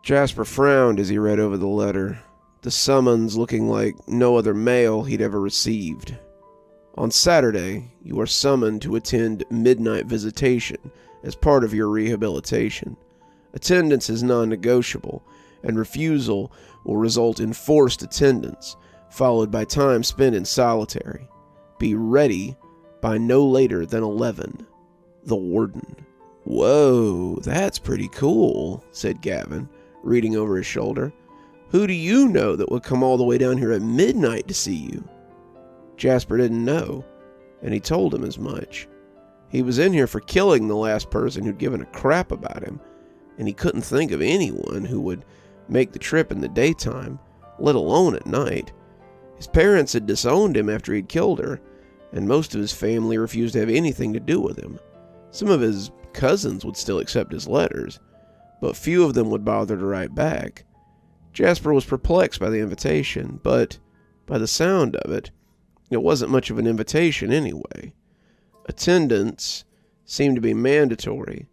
Jasper frowned as he read over the letter, the summons looking like no other mail he'd ever received. On Saturday, you are summoned to attend midnight visitation as part of your rehabilitation. Attendance is non-negotiable, and refusal will result in forced attendance, followed by time spent in solitary. Be ready by no later than 11. The Warden. Whoa, that's pretty cool, said Gavin, reading over his shoulder. Who do you know that would come all the way down here at midnight to see you? Jasper didn't know, and he told him as much. He was in here for killing the last person who'd given a crap about him, and he couldn't think of anyone who would make the trip in the daytime, let alone at night. His parents had disowned him after he'd killed her, and most of his family refused to have anything to do with him. Some of his cousins would still accept his letters, but few of them would bother to write back. Jasper was perplexed by the invitation, but by the sound of it, it wasn't much of an invitation anyway. Attendance seemed to be mandatory,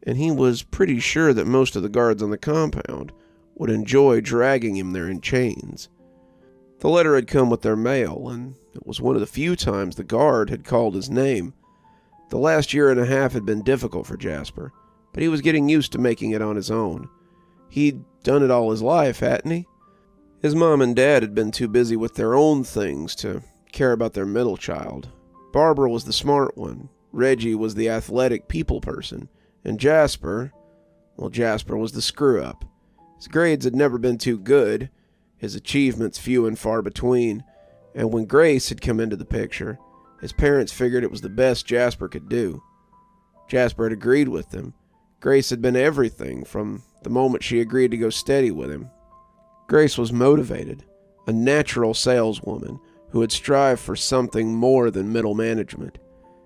and he was pretty sure that most of the guards on the compound would enjoy dragging him there in chains. The letter had come with their mail, and it was one of the few times the guard had called his name. The last year and a half had been difficult for Jasper, but he was getting used to making it on his own. He'd done it all his life, hadn't he? His mom and dad had been too busy with their own things to care about their middle child. Barbara was the smart one, Reggie was the athletic people person, and Jasper was the screw-up. His grades had never been too good, his achievements few and far between, and when Grace had come into the picture, his parents figured it was the best Jasper could do. Jasper had agreed with them. Grace had been everything from the moment she agreed to go steady with him. Grace was motivated, a natural saleswoman who had strived for something more than middle management.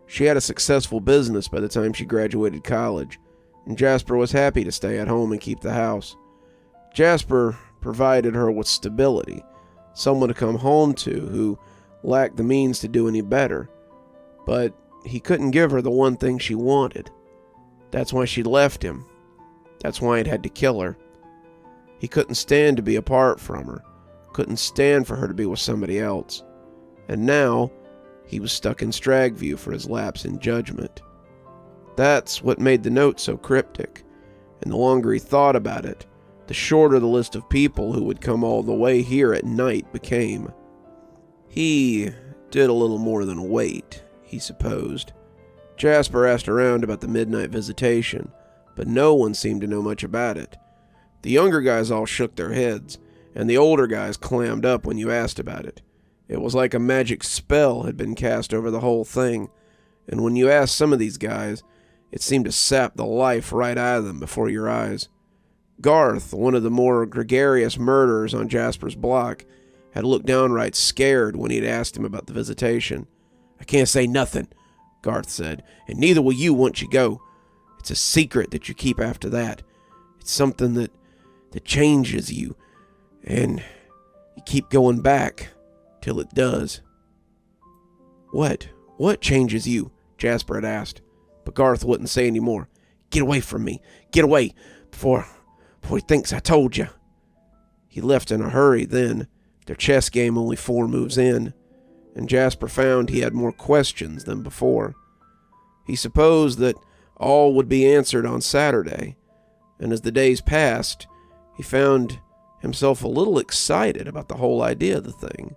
She had a successful business by the time she graduated college, and Jasper was happy to stay at home and keep the house. Jasper provided her with stability, someone to come home to who lacked the means to do any better. But he couldn't give her the one thing she wanted. That's why she left him. That's why he'd had to kill her. He couldn't stand to be apart from her, couldn't stand for her to be with somebody else. And now, he was stuck in Stragview for his lapse in judgment. That's what made the note so cryptic, and the longer he thought about it, the shorter the list of people who would come all the way here at night became. He did a little more than wait, he supposed. Jasper asked around about the midnight visitation, but no one seemed to know much about it. The younger guys all shook their heads, and the older guys clammed up when you asked about it. It was like a magic spell had been cast over the whole thing, and when you asked some of these guys, it seemed to sap the life right out of them before your eyes. Garth, one of the more gregarious murderers on Jasper's block, had looked downright scared when he'd asked him about the visitation. "I can't say nothing," Garth said, "and neither will you once you go. It's a secret that you keep after that. It's something that changes you, and you keep going back till it does." What changes you?" Jasper had asked, but Garth wouldn't say any more. "Get away from me. Get away before he thinks I told you." He left in a hurry then, their chess game only 4 moves in, and Jasper found he had more questions than before. He supposed that all would be answered on Saturday, and as the days passed, he found himself a little excited about the whole idea of the thing.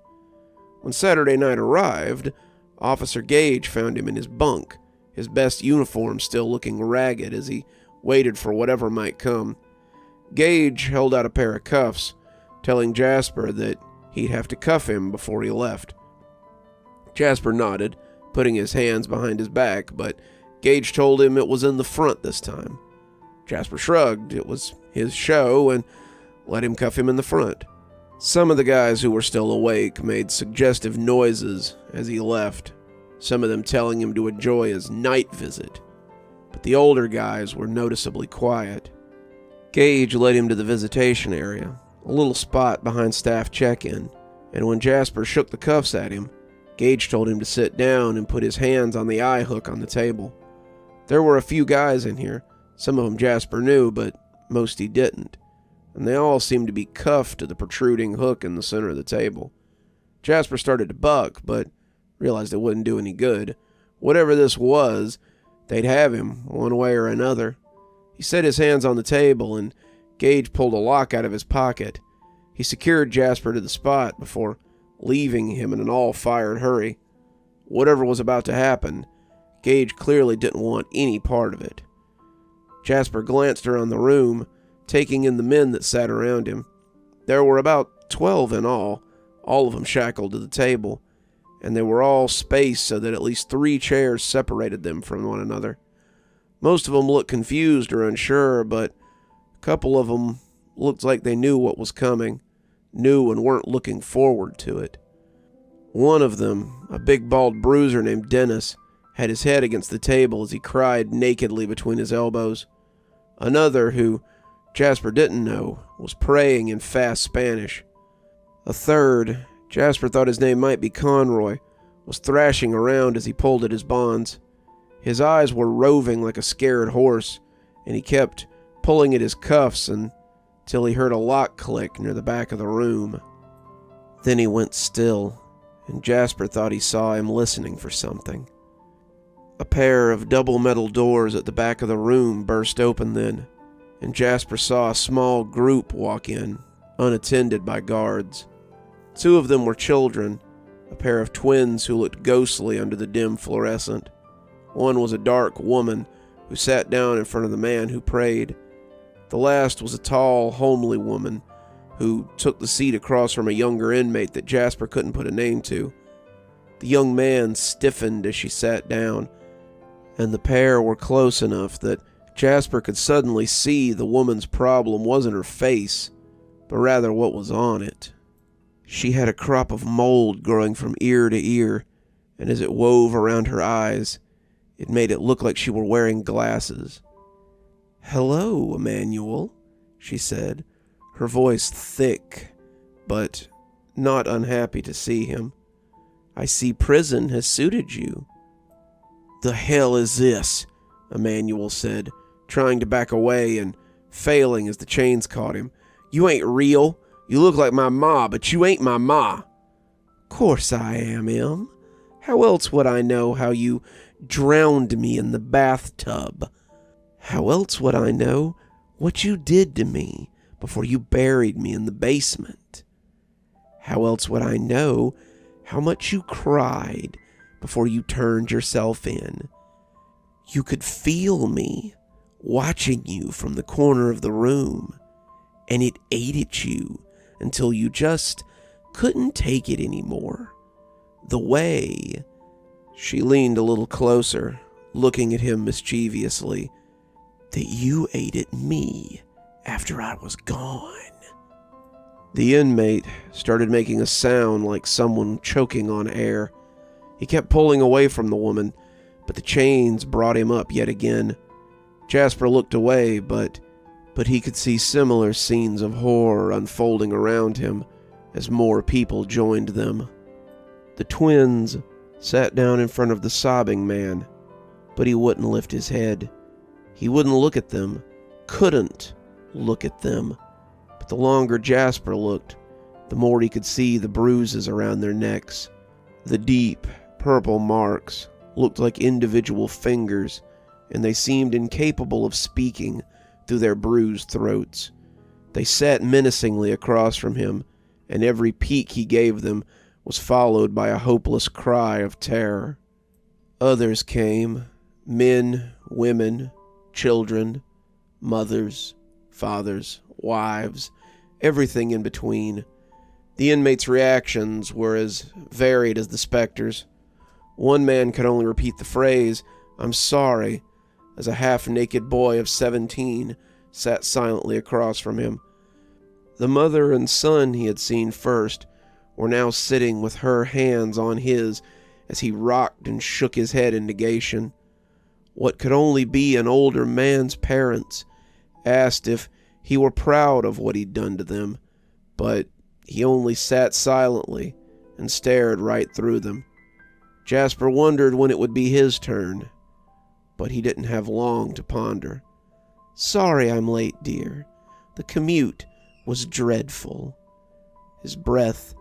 When Saturday night arrived, Officer Gage found him in his bunk, his best uniform still looking ragged as he waited for whatever might come. Gage held out a pair of cuffs, telling Jasper that he'd have to cuff him before he left. Jasper nodded, putting his hands behind his back, but Gage told him it was in the front this time. Jasper shrugged. It was his show, and let him cuff him in the front. Some of the guys who were still awake made suggestive noises as he left, some of them telling him to enjoy his night visit, but the older guys were noticeably quiet. Gage led him to the visitation area, a little spot behind staff check-in, and when Jasper shook the cuffs at him, Gage told him to sit down and put his hands on the eye hook on the table. There were a few guys in here, some of them Jasper knew, but most he didn't. and they all seemed to be cuffed to the protruding hook in the center of the table. Jasper started to buck, but realized it wouldn't do any good. Whatever this was, they'd have him, one way or another. He set his hands on the table, and Gage pulled a lock out of his pocket. He secured Jasper to the spot before leaving him in an all-fired hurry. Whatever was about to happen, Gage clearly didn't want any part of it. Jasper glanced around the room, taking in the men that sat around him. There were about 12 in all of them shackled to the table, and they were all spaced so that at least 3 chairs separated them from one another. Most of them looked confused or unsure, but a couple of them looked like they knew what was coming, knew and weren't looking forward to it. One of them, a big bald bruiser named Dennis, had his head against the table as he cried nakedly between his elbows. Another, who Jasper didn't know, was praying in fast Spanish. A third, Jasper thought his name might be Conroy, was thrashing around as he pulled at his bonds. His eyes were roving like a scared horse, and he kept pulling at his cuffs until he heard a lock click near the back of the room. Then he went still, and Jasper thought he saw him listening for something. A pair of double metal doors at the back of the room burst open then, and Jasper saw a small group walk in, unattended by guards. 2 of them were children, a pair of twins who looked ghostly under the dim fluorescent. One was a dark woman who sat down in front of the man who prayed. The last was a tall, homely woman who took the seat across from a younger inmate that Jasper couldn't put a name to. The young man stiffened as she sat down, and the pair were close enough that Jasper could suddenly see the woman's problem wasn't her face, but rather what was on it. She had a crop of mold growing from ear to ear, and as it wove around her eyes, it made it look like she were wearing glasses. "Hello, Emmanuel," she said, her voice thick, but not unhappy to see him. "I see prison has suited you." "The hell is this?" Emmanuel said, trying to back away and failing as the chains caught him. "You ain't real. You look like my ma, but you ain't my ma." "Course I am, Em. How else would I know how you drowned me in the bathtub? How else would I know what you did to me before you buried me in the basement? How else would I know how much you cried before you turned yourself in? You could feel me watching you from the corner of the room, and it ate at you until you just couldn't take it anymore. The way..." She leaned a little closer, looking at him mischievously, "that you ate at me after I was gone." The inmate started making a sound like someone choking on air. He kept pulling away from the woman, but the chains brought him up yet again. Jasper looked away, but he could see similar scenes of horror unfolding around him as more people joined them. The twins sat down in front of the sobbing man, but he wouldn't lift his head. He wouldn't look at them, couldn't look at them. But the longer Jasper looked, the more he could see the bruises around their necks. The deep, purple marks looked like individual fingers, and they seemed incapable of speaking through their bruised throats. They sat menacingly across from him, and every peek he gave them was followed by a hopeless cry of terror. Others came, men, women, children, mothers, fathers, wives, everything in between. The inmates' reactions were as varied as the specters. One man could only repeat the phrase, "I'm sorry," as a half-naked boy of 17 sat silently across from him. The mother and son he had seen first were now sitting with her hands on his as he rocked and shook his head in negation. What could only be an older man's parents asked if he were proud of what he'd done to them, but he only sat silently and stared right through them. Jasper wondered when it would be his turn, but he didn't have long to ponder. "Sorry I'm late, dear. The commute was dreadful. His breath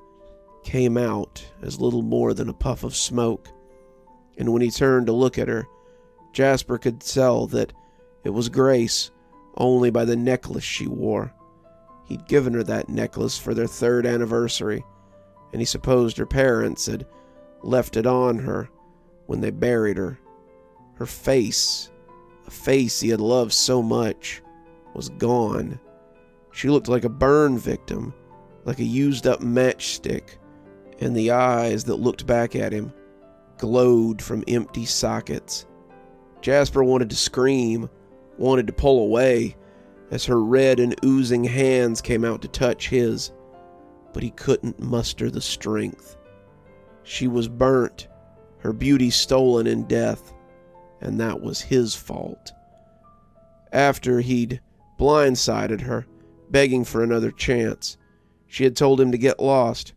came out as little more than a puff of smoke, and when he turned to look at her, Jasper could tell that it was Grace only by the necklace she wore. He'd given her that necklace for their 3rd anniversary, and he supposed her parents had left it on her when they buried her. Her face, a face he had loved so much, was gone. She looked like a burn victim, like a used-up matchstick, and the eyes that looked back at him glowed from empty sockets. Jasper wanted to scream, wanted to pull away, as her red and oozing hands came out to touch his, but he couldn't muster the strength. She was burnt, her beauty stolen in death, and that was his fault. After he'd blindsided her, begging for another chance, she had told him to get lost.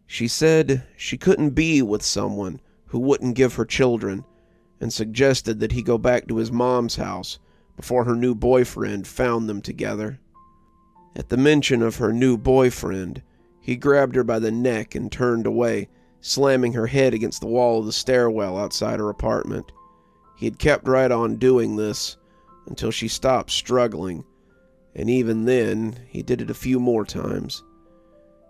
She said she couldn't be with someone who wouldn't give her children, and suggested that he go back to his mom's house before her new boyfriend found them together. At the mention of her new boyfriend, he grabbed her by the neck and turned away, slamming her head against the wall of the stairwell outside her apartment. He had kept right on doing this until she stopped struggling, and even then, he did it a few more times.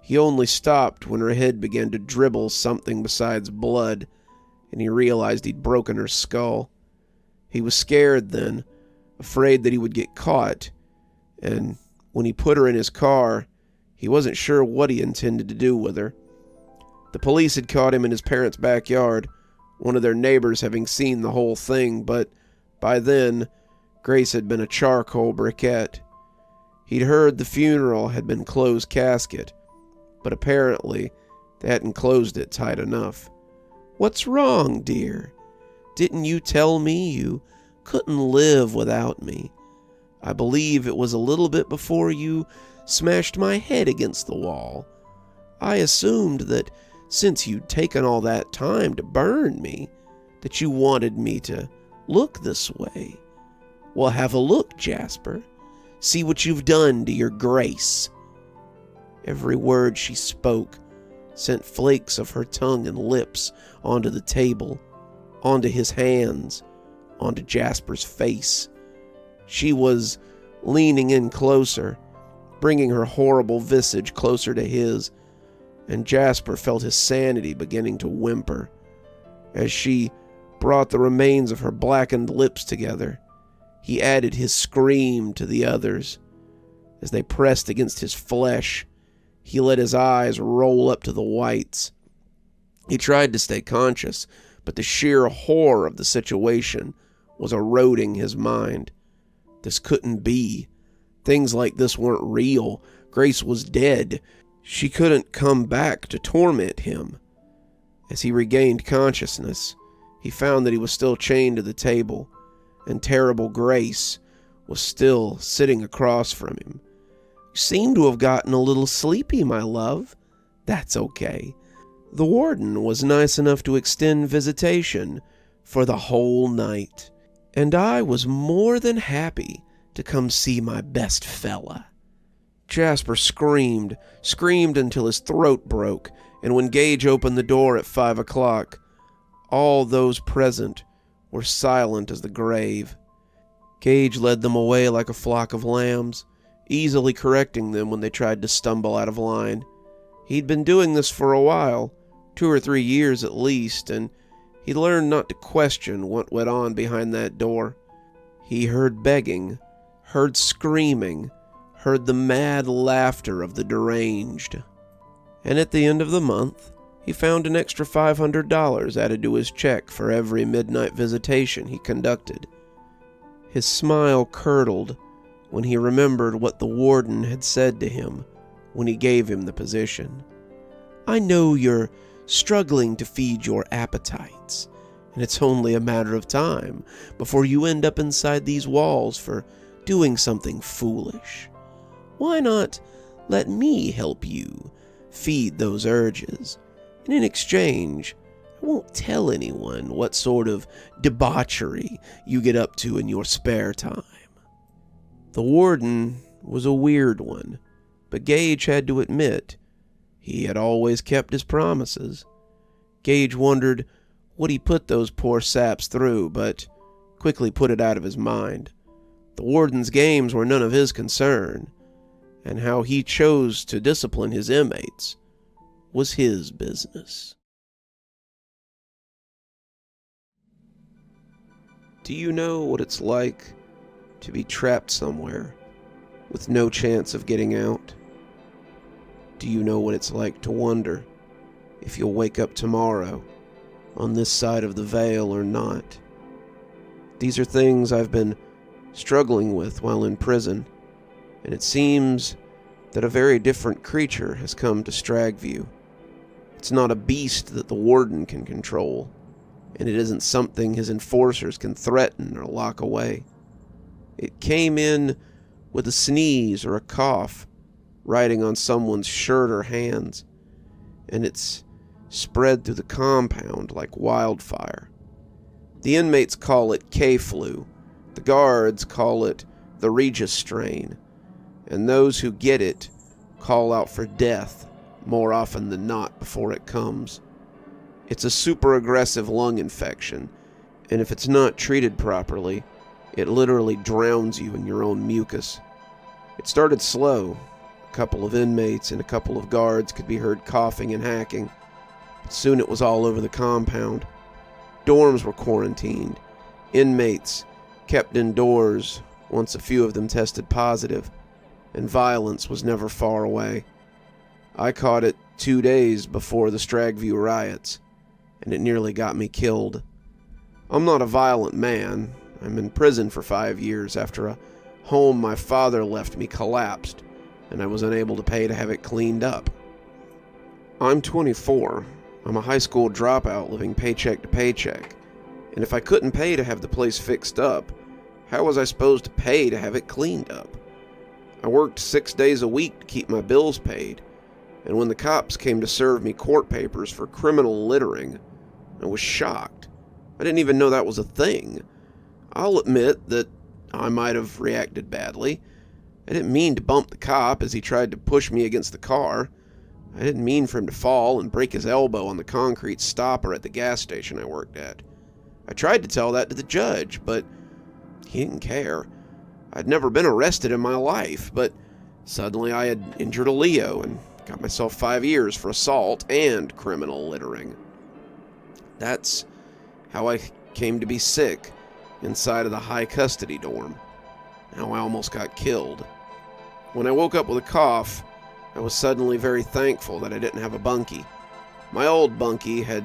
He only stopped when her head began to dribble something besides blood, and he realized he'd broken her skull. He was scared then, afraid that he would get caught, and when he put her in his car, he wasn't sure what he intended to do with her. The police had caught him in his parents' backyard, one of their neighbors having seen the whole thing, but by then, Grace had been a charcoal briquette. He'd heard the funeral had been closed casket, but apparently they hadn't closed it tight enough. "What's wrong, dear? Didn't you tell me you couldn't live without me? I believe it was a little bit before you smashed my head against the wall. I assumed that since you'd taken all that time to burn me, that you wanted me to look this way. Well, have a look, Jasper. See what you've done to your Grace." Every word she spoke sent flakes of her tongue and lips onto the table, onto his hands, onto Jasper's face. She was leaning in closer, bringing her horrible visage closer to his, and Jasper felt his sanity beginning to whimper. As she brought the remains of her blackened lips together, he added his scream to the others. As they pressed against his flesh, he let his eyes roll up to the whites. He tried to stay conscious, but the sheer horror of the situation was eroding his mind. This couldn't be. Things like this weren't real. Grace was dead. She couldn't come back to torment him. As he regained consciousness, he found that he was still chained to the table, and terrible Grace was still sitting across from him. "You seem to have gotten a little sleepy, my love. That's okay. The warden was nice enough to extend visitation for the whole night, and I was more than happy to come see my best fella." Jasper screamed until his throat broke, and when Gage opened the door at 5 o'clock, all those present were silent as the grave. Gage led them away like a flock of lambs, easily correcting them when they tried to stumble out of line. He'd been doing this for a while, 2 or 3 years at least, and he learned not to question what went on behind that door. He heard begging, heard screaming, heard the mad laughter of the deranged. And at the end of the month, he found an extra $500 added to his check for every midnight visitation he conducted. His smile curdled when he remembered what the warden had said to him when he gave him the position. "I know you're struggling to feed your appetites, and it's only a matter of time before you end up inside these walls for doing something foolish. Why not let me help you feed those urges, and in exchange, I won't tell anyone what sort of debauchery you get up to in your spare time." The warden was a weird one, but Gage had to admit he had always kept his promises. Gage wondered what he put those poor saps through, but quickly put it out of his mind. The warden's games were none of his concern, and how he chose to discipline his inmates was his business. Do you know what it's like to be trapped somewhere with no chance of getting out? Do you know what it's like to wonder if you'll wake up tomorrow on this side of the veil or not? These are things I've been struggling with while in prison, and it seems that a very different creature has come to Stragview. It's not a beast that the warden can control, and it isn't something his enforcers can threaten or lock away. It came in with a sneeze or a cough, riding on someone's shirt or hands, and it's spread through the compound like wildfire. The inmates call it K-flu, the guards call it the Erutious strain, and those who get it call out for death more often than not before it comes. It's a super aggressive lung infection, and if it's not treated properly, it literally drowns you in your own mucus. It started slow. A couple of inmates and a couple of guards could be heard coughing and hacking, but soon it was all over the compound. Dorms were quarantined. Inmates kept indoors once a few of them tested positive, and violence was never far away. I caught it 2 days before the Stragview riots, and it nearly got me killed. I'm not a violent man. I'm in prison for 5 years after a home my father left me collapsed, and I was unable to pay to have it cleaned up. I'm 24. I'm a high school dropout living paycheck to paycheck, and if I couldn't pay to have the place fixed up, how was I supposed to pay to have it cleaned up? I worked 6 days a week to keep my bills paid, and when the cops came to serve me court papers for criminal littering, I was shocked. I didn't even know that was a thing. I'll admit that I might have reacted badly. I didn't mean to bump the cop as he tried to push me against the car. I didn't mean for him to fall and break his elbow on the concrete stopper at the gas station I worked at. I tried to tell that to the judge, but he didn't care. I'd never been arrested in my life, but suddenly I had injured a Leo and got myself 5 years for assault and criminal littering. That's how I came to be sick inside of the high custody dorm. How I almost got killed. When I woke up with a cough, I was suddenly very thankful that I didn't have a bunkie. My old bunkie had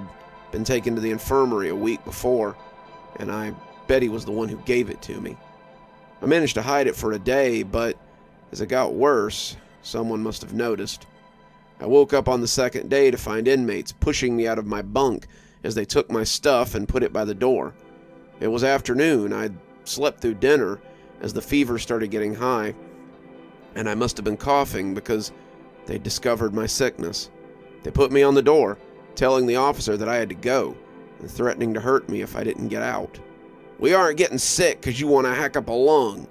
been taken to the infirmary a week before, and I bet he was the one who gave it to me. I managed to hide it for a day, but as it got worse, someone must have noticed. I woke up on the second day to find inmates pushing me out of my bunk as they took my stuff and put it by the door. It was afternoon. I'd slept through dinner as the fever started getting high, and I must have been coughing because they discovered my sickness. They put me on the door, telling the officer that I had to go, and threatening to hurt me if I didn't get out. "We aren't getting sick because you want to hack up a lung.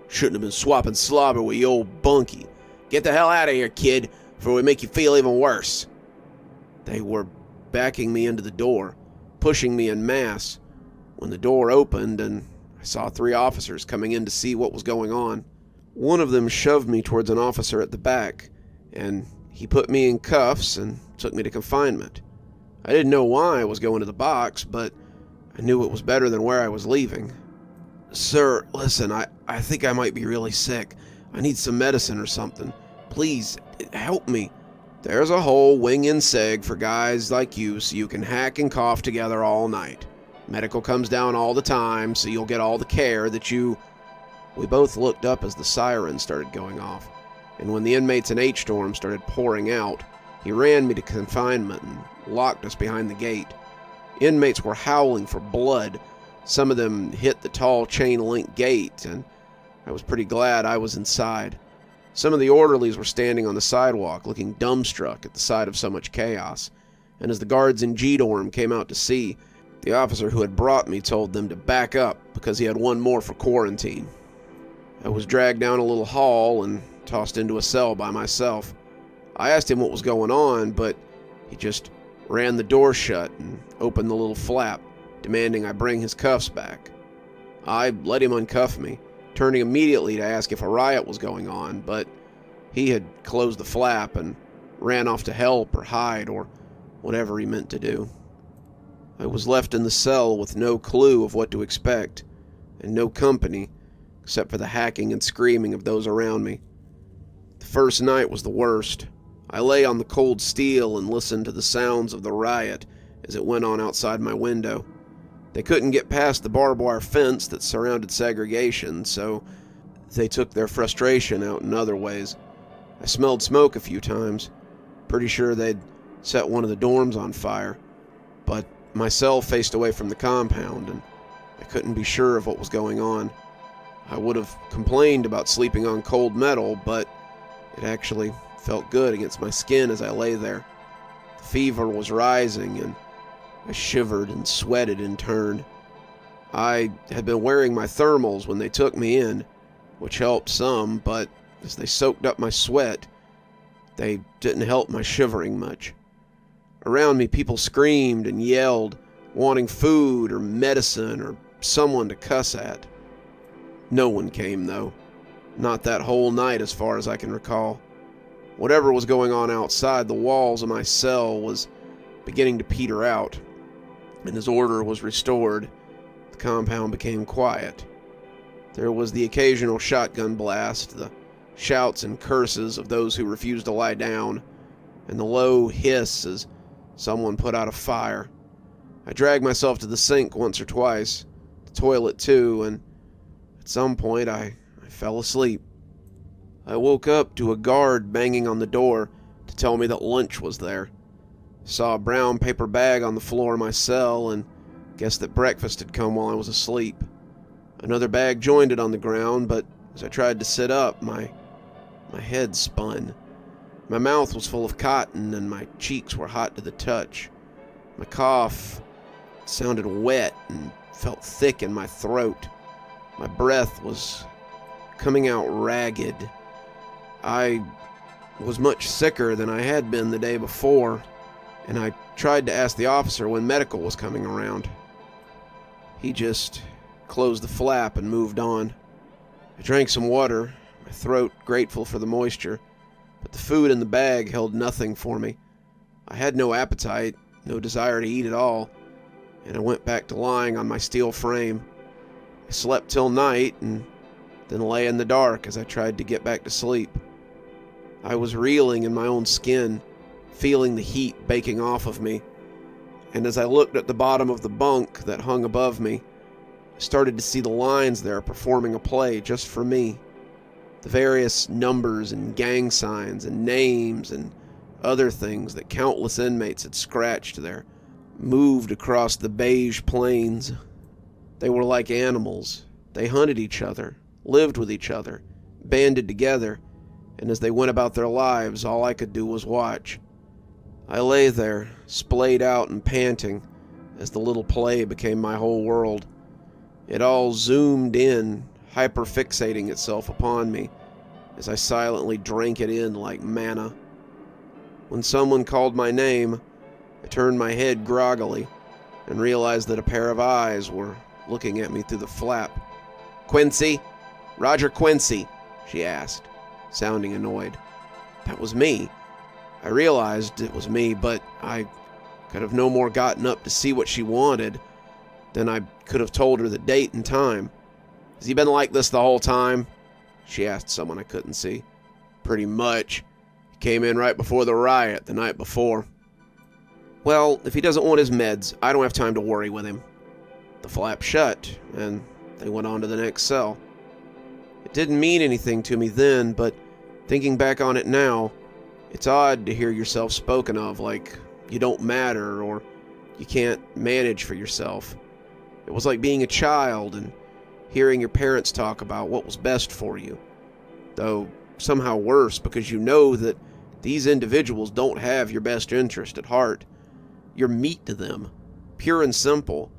Shouldn't have been swapping slobber with your old bunkie. Get the hell out of here, kid, before we make you feel even worse." They were backing me into the door, pushing me en masse, when the door opened and I saw 3 officers coming in to see what was going on. One of them shoved me towards an officer at the back, and he put me in cuffs and took me to confinement. I didn't know why I was going to the box, but I knew it was better than where I was leaving. "Sir, listen, I think I might be really sick. I need some medicine or something. Please, help me." "There's a whole wing-in seg for guys like you so you can hack and cough together all night. Medical comes down all the time so you'll get all the care that you..." We both looked up as the siren started going off, and when the inmates in H-Storm started pouring out, he ran me to confinement and locked us behind the gate. Inmates were howling for blood. Some of them hit the tall chain-link gate, and I was pretty glad I was inside. Some of the orderlies were standing on the sidewalk, looking dumbstruck at the sight of so much chaos, and as the guards in G-Dorm came out to see, the officer who had brought me told them to back up because he had one more for quarantine. I was dragged down a little hall and tossed into a cell by myself. I asked him what was going on, but he just ran the door shut and opened the little flap, demanding I bring his cuffs back. I let him uncuff me, turning immediately to ask if a riot was going on, but he had closed the flap and ran off to help or hide or whatever he meant to do. I was left in the cell with no clue of what to expect, and no company, except for the hacking and screaming of those around me. The first night was the worst. I lay on the cold steel and listened to the sounds of the riot as it went on outside my window. They couldn't get past the barbed wire fence that surrounded segregation, so they took their frustration out in other ways. I smelled smoke a few times. Pretty sure they'd set one of the dorms on fire, but my cell faced away from the compound, and I couldn't be sure of what was going on. I would have complained about sleeping on cold metal, but it actually felt good against my skin as I lay there. The fever was rising, and I shivered and sweated in turn. I had been wearing my thermals when they took me in, which helped some, but as they soaked up my sweat, they didn't help my shivering much. Around me, people screamed and yelled, wanting food or medicine or someone to cuss at. No one came, though. Not that whole night, as far as I can recall. Whatever was going on outside the walls of my cell was beginning to peter out, and as order was restored, the compound became quiet. There was the occasional shotgun blast, the shouts and curses of those who refused to lie down, and the low hiss as someone put out a fire. I dragged myself to the sink once or twice, the toilet too, and at some point I fell asleep. I woke up to a guard banging on the door to tell me that lunch was there. Saw a brown paper bag on the floor of my cell and guessed that breakfast had come while I was asleep. Another bag joined it on the ground, but as I tried to sit up, my head spun. My mouth was full of cotton and my cheeks were hot to the touch. My cough sounded wet and felt thick in my throat. My breath was coming out ragged. I was much sicker than I had been the day before, and I tried to ask the officer when medical was coming around. He just closed the flap and moved on. I drank some water, my throat grateful for the moisture, but the food in the bag held nothing for me. I had no appetite, no desire to eat at all, and I went back to lying on my steel frame. I slept till night and then lay in the dark as I tried to get back to sleep. I was reeling in my own skin, feeling the heat baking off of me, and as I looked at the bottom of the bunk that hung above me, I started to see the lines there performing a play just for me. The various numbers and gang signs and names and other things that countless inmates had scratched there moved across the beige plains. They were like animals. They hunted each other, lived with each other, banded together, and as they went about their lives, all I could do was watch. I lay there, splayed out and panting, as the little play became my whole world. It all zoomed in, hyperfixating itself upon me, as I silently drank it in like manna. When someone called my name, I turned my head groggily, and realized that a pair of eyes were looking at me through the flap. "Quincy? Roger Quincy?" she asked, sounding annoyed. That was me. I realized it was me, but I could have no more gotten up to see what she wanted than I could have told her the date and time. "Has he been like this the whole time?" she asked someone I couldn't see. "Pretty much. He came in right before the riot the night before." "Well, if he doesn't want his meds, I don't have time to worry with him." The flap shut, and they went on to the next cell. It didn't mean anything to me then, but thinking back on it now, it's odd to hear yourself spoken of like you don't matter or you can't manage for yourself. It was like being a child and hearing your parents talk about what was best for you, though somehow worse because you know that these individuals don't have your best interest at heart. You're meat to them, pure and simple,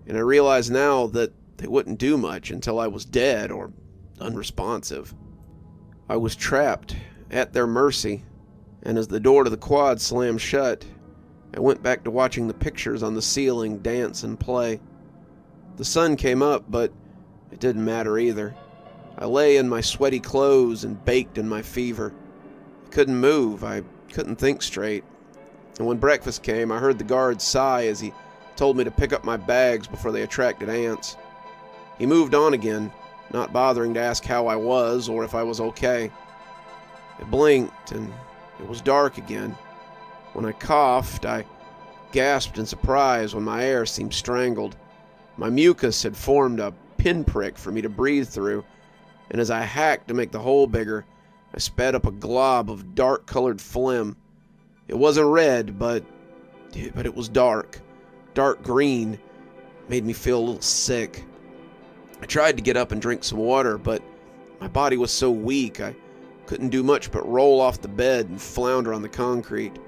and I realize now that they wouldn't do much until I was dead or unresponsive. I was trapped, at their mercy, and as the door to the quad slammed shut, I went back to watching the pictures on the ceiling dance and play. The sun came up, but it didn't matter either. I lay in my sweaty clothes and baked in my fever. I couldn't move, I couldn't think straight. And when breakfast came, I heard the guard sigh as he told me to pick up my bags before they attracted ants. He moved on again, not bothering to ask how I was or if I was okay. I blinked, and it was dark again. When I coughed, I gasped in surprise when my air seemed strangled. My mucus had formed a pinprick for me to breathe through, and as I hacked to make the hole bigger, I spat up a glob of dark-colored phlegm. It wasn't red, but it was dark. Dark green. Made me feel a little sick. I tried to get up and drink some water, but my body was so weak I couldn't do much but roll off the bed and flounder on the concrete.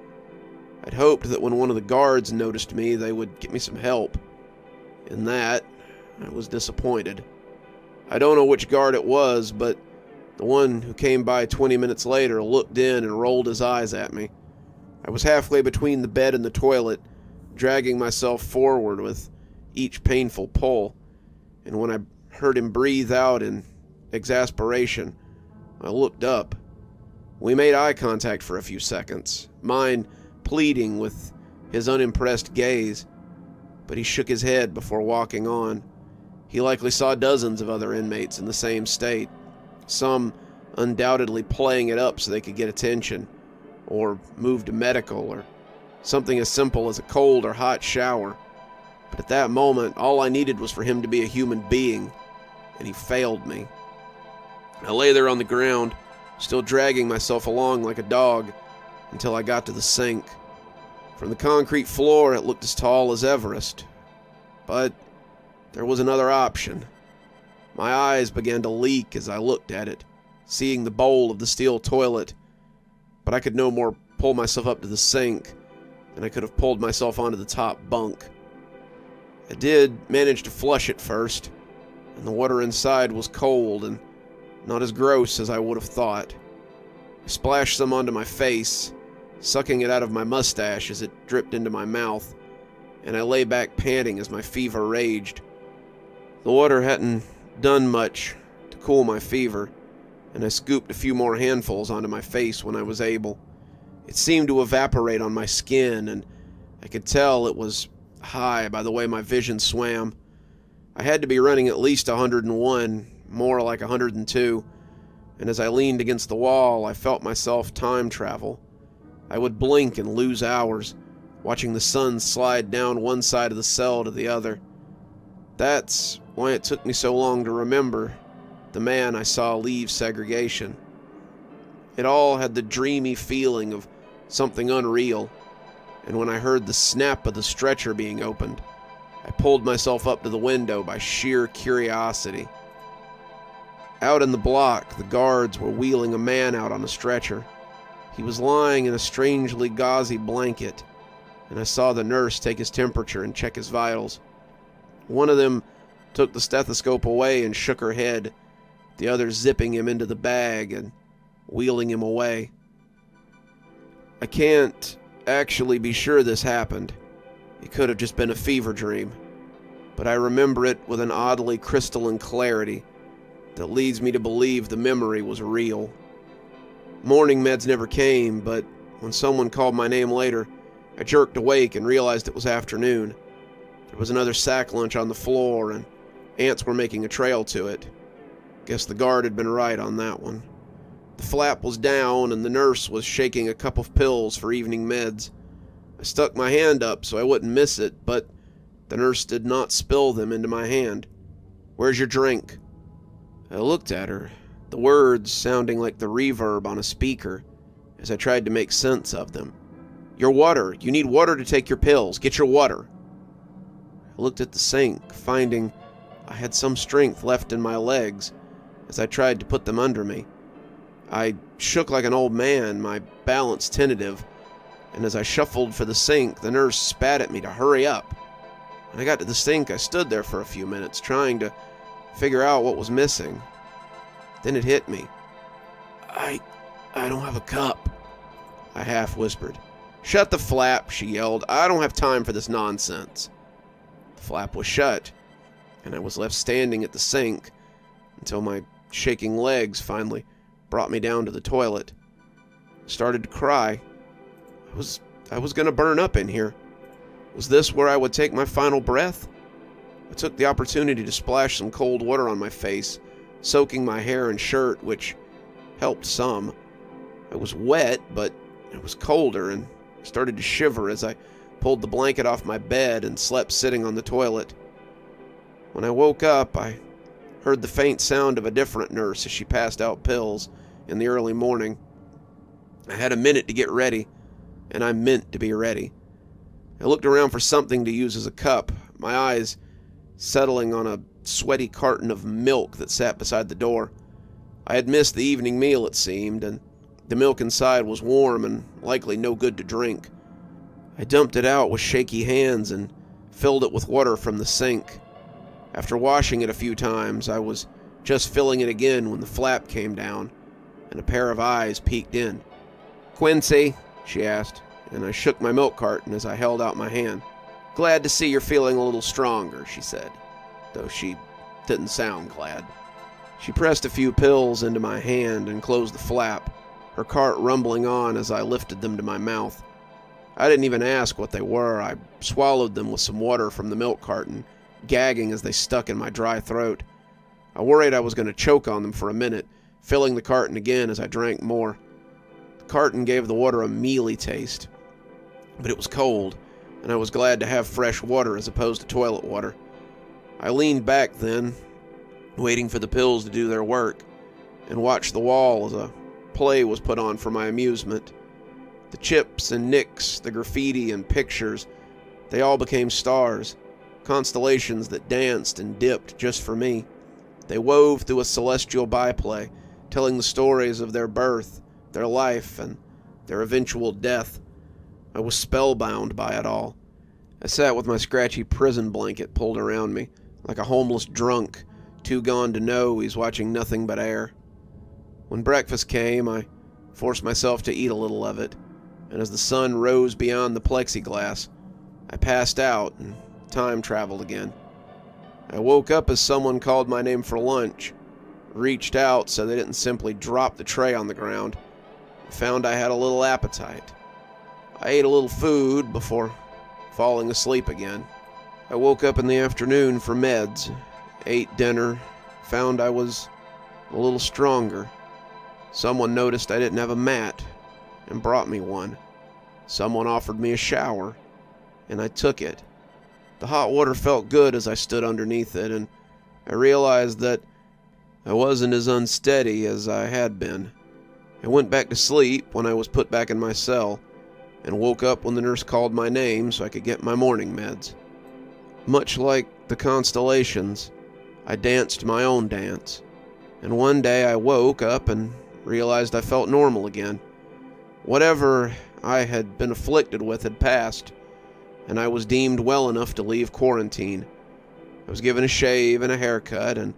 I'd hoped that when one of the guards noticed me, they would get me some help. In that, I was disappointed. I don't know which guard it was, but the one who came by 20 minutes later looked in and rolled his eyes at me. I was halfway between the bed and the toilet, dragging myself forward with each painful pull, and when I heard him breathe out in exasperation, I looked up. We made eye contact for a few seconds, mine pleading with his unimpressed gaze, but he shook his head before walking on. He likely saw dozens of other inmates in the same state, some undoubtedly playing it up so they could get attention, or move to medical, or something as simple as a cold or hot shower. But at that moment, all I needed was for him to be a human being, and he failed me. I lay there on the ground, still dragging myself along like a dog, until I got to the sink. From the concrete floor, it looked as tall as Everest. But there was another option. My eyes began to leak as I looked at it, seeing the bowl of the steel toilet, but I could no more pull myself up to the sink than I could have pulled myself onto the top bunk. I did manage to flush it first, and the water inside was cold and not as gross as I would have thought. I splashed some onto my face, sucking it out of my mustache as it dripped into my mouth, and I lay back panting as my fever raged. The water hadn't done much to cool my fever, and I scooped a few more handfuls onto my face when I was able. It seemed to evaporate on my skin, and I could tell it was high by the way my vision swam. I had to be running at least 101, more like 102, and as I leaned against the wall, I felt myself time travel. I would blink and lose hours, watching the sun slide down one side of the cell to the other. That's why it took me so long to remember the man I saw leave segregation. It all had the dreamy feeling of something unreal, and when I heard the snap of the stretcher being opened, I pulled myself up to the window by sheer curiosity. Out in the block, the guards were wheeling a man out on a stretcher. He was lying in a strangely gauzy blanket, and I saw the nurse take his temperature and check his vitals. One of them took the stethoscope away and shook her head, the other zipping him into the bag and wheeling him away. I can't actually be sure this happened. It could have just been a fever dream, but I remember it with an oddly crystalline clarity that leads me to believe the memory was real. Morning meds never came, but when someone called my name later, I jerked awake and realized it was afternoon. There was another sack lunch on the floor, and ants were making a trail to it. Guess the guard had been right on that one. The flap was down, and the nurse was shaking a cup of pills for evening meds. I stuck my hand up so I wouldn't miss it, but the nurse did not spill them into my hand. "Where's your drink?" I looked at her, the words sounding like the reverb on a speaker, as I tried to make sense of them. "Your water. You need water to take your pills. Get your water." I looked at the sink, finding I had some strength left in my legs as I tried to put them under me. I shook like an old man, my balance tentative, and as I shuffled for the sink, the nurse spat at me to hurry up. When I got to the sink, I stood there for a few minutes, trying to figure out what was missing. Then it hit me. I don't have a cup," I half whispered. "Shut the flap," she yelled. "I don't have time for this nonsense." The flap was shut, and I was left standing at the sink until my shaking legs finally brought me down to the toilet. I started to cry. I was going to burn up in here. Was this where I would take my final breath? I took the opportunity to splash some cold water on my face, soaking my hair and shirt, which helped some. I was wet, but it was colder, and I started to shiver as I pulled the blanket off my bed and slept sitting on the toilet. When I woke up, I heard the faint sound of a different nurse as she passed out pills in the early morning. I had a minute to get ready, and I meant to be ready. I looked around for something to use as a cup, my eyes settling on a sweaty carton of milk that sat beside the door. I had missed the evening meal, it seemed, and the milk inside was warm and likely no good to drink. I dumped it out with shaky hands and filled it with water from the sink. After washing it a few times, I was just filling it again when the flap came down, and a pair of eyes peeked in. "Quincy?" she asked, and I shook my milk carton as I held out my hand. "Glad to see you're feeling a little stronger," she said, though she didn't sound glad. She pressed a few pills into my hand and closed the flap, her cart rumbling on as I lifted them to my mouth. I didn't even ask what they were. I swallowed them with some water from the milk carton, gagging as they stuck in my dry throat. I worried I was going to choke on them for a minute, filling the carton again as I drank more. The carton gave the water a mealy taste, but it was cold, and I was glad to have fresh water as opposed to toilet water. I leaned back then, waiting for the pills to do their work, and watched the wall as a play was put on for my amusement. The chips and nicks, the graffiti and pictures, they all became stars, constellations that danced and dipped just for me. They wove through a celestial byplay, telling the stories of their birth, their life, and their eventual death. I was spellbound by it all. I sat with my scratchy prison blanket pulled around me, like a homeless drunk, too gone to know he's watching nothing but air. When breakfast came, I forced myself to eat a little of it, and as the sun rose beyond the plexiglass, I passed out and time traveled again. I woke up as someone called my name for lunch, reached out so they didn't simply drop the tray on the ground, and found I had a little appetite. I ate a little food before falling asleep again. I woke up in the afternoon for meds, ate dinner, found I was a little stronger. Someone noticed I didn't have a mat and brought me one. Someone offered me a shower, and I took it. The hot water felt good as I stood underneath it, and I realized that I wasn't as unsteady as I had been. I went back to sleep when I was put back in my cell, and woke up when the nurse called my name so I could get my morning meds. Much like the constellations, I danced my own dance, and one day I woke up and realized I felt normal again. Whatever I had been afflicted with had passed, and I was deemed well enough to leave quarantine. I was given a shave and a haircut, and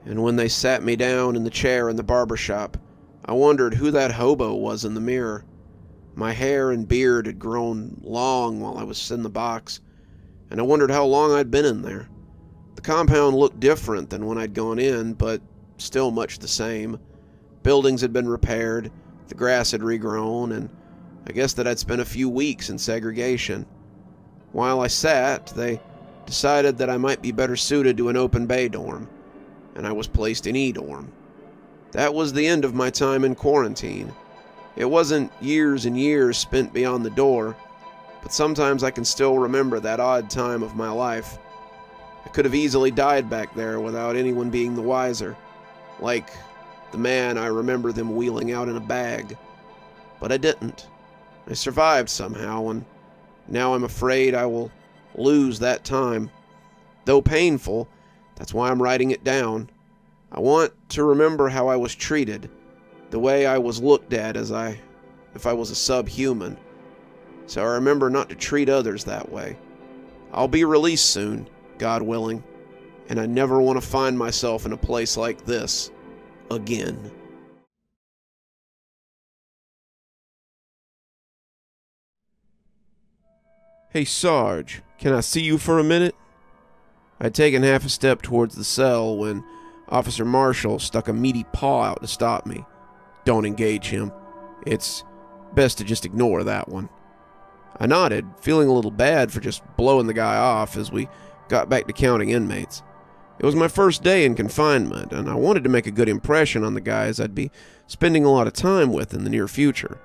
when they sat me down in the chair in the barber shop, I wondered who that hobo was in the mirror. My hair and beard had grown long while I was in the box, and I wondered how long I'd been in there. The compound looked different than when I'd gone in, but still much the same. Buildings had been repaired, the grass had regrown, and I guessed that I'd spent a few weeks in segregation. While I sat, they decided that I might be better suited to an open bay dorm, and I was placed in E-dorm. That was the end of my time in quarantine. It wasn't years and years spent beyond the door, but sometimes I can still remember that odd time of my life. I could have easily died back there without anyone being the wiser, like the man I remember them wheeling out in a bag. But I didn't. I survived somehow, and now I'm afraid I will lose that time. Though painful, that's why I'm writing it down. I want to remember how I was treated, the way I was looked at if I was a subhuman. So I remember not to treat others that way. I'll be released soon, God willing, and I never want to find myself in a place like this again. "Hey, Sarge, can I see you for a minute?" I'd taken half a step towards the cell when Officer Marshall stuck a meaty paw out to stop me. "Don't engage him. It's best to just ignore that one." I nodded, feeling a little bad for just blowing the guy off as we got back to counting inmates. It was my first day in confinement, and I wanted to make a good impression on the guys I'd be spending a lot of time with in the near future.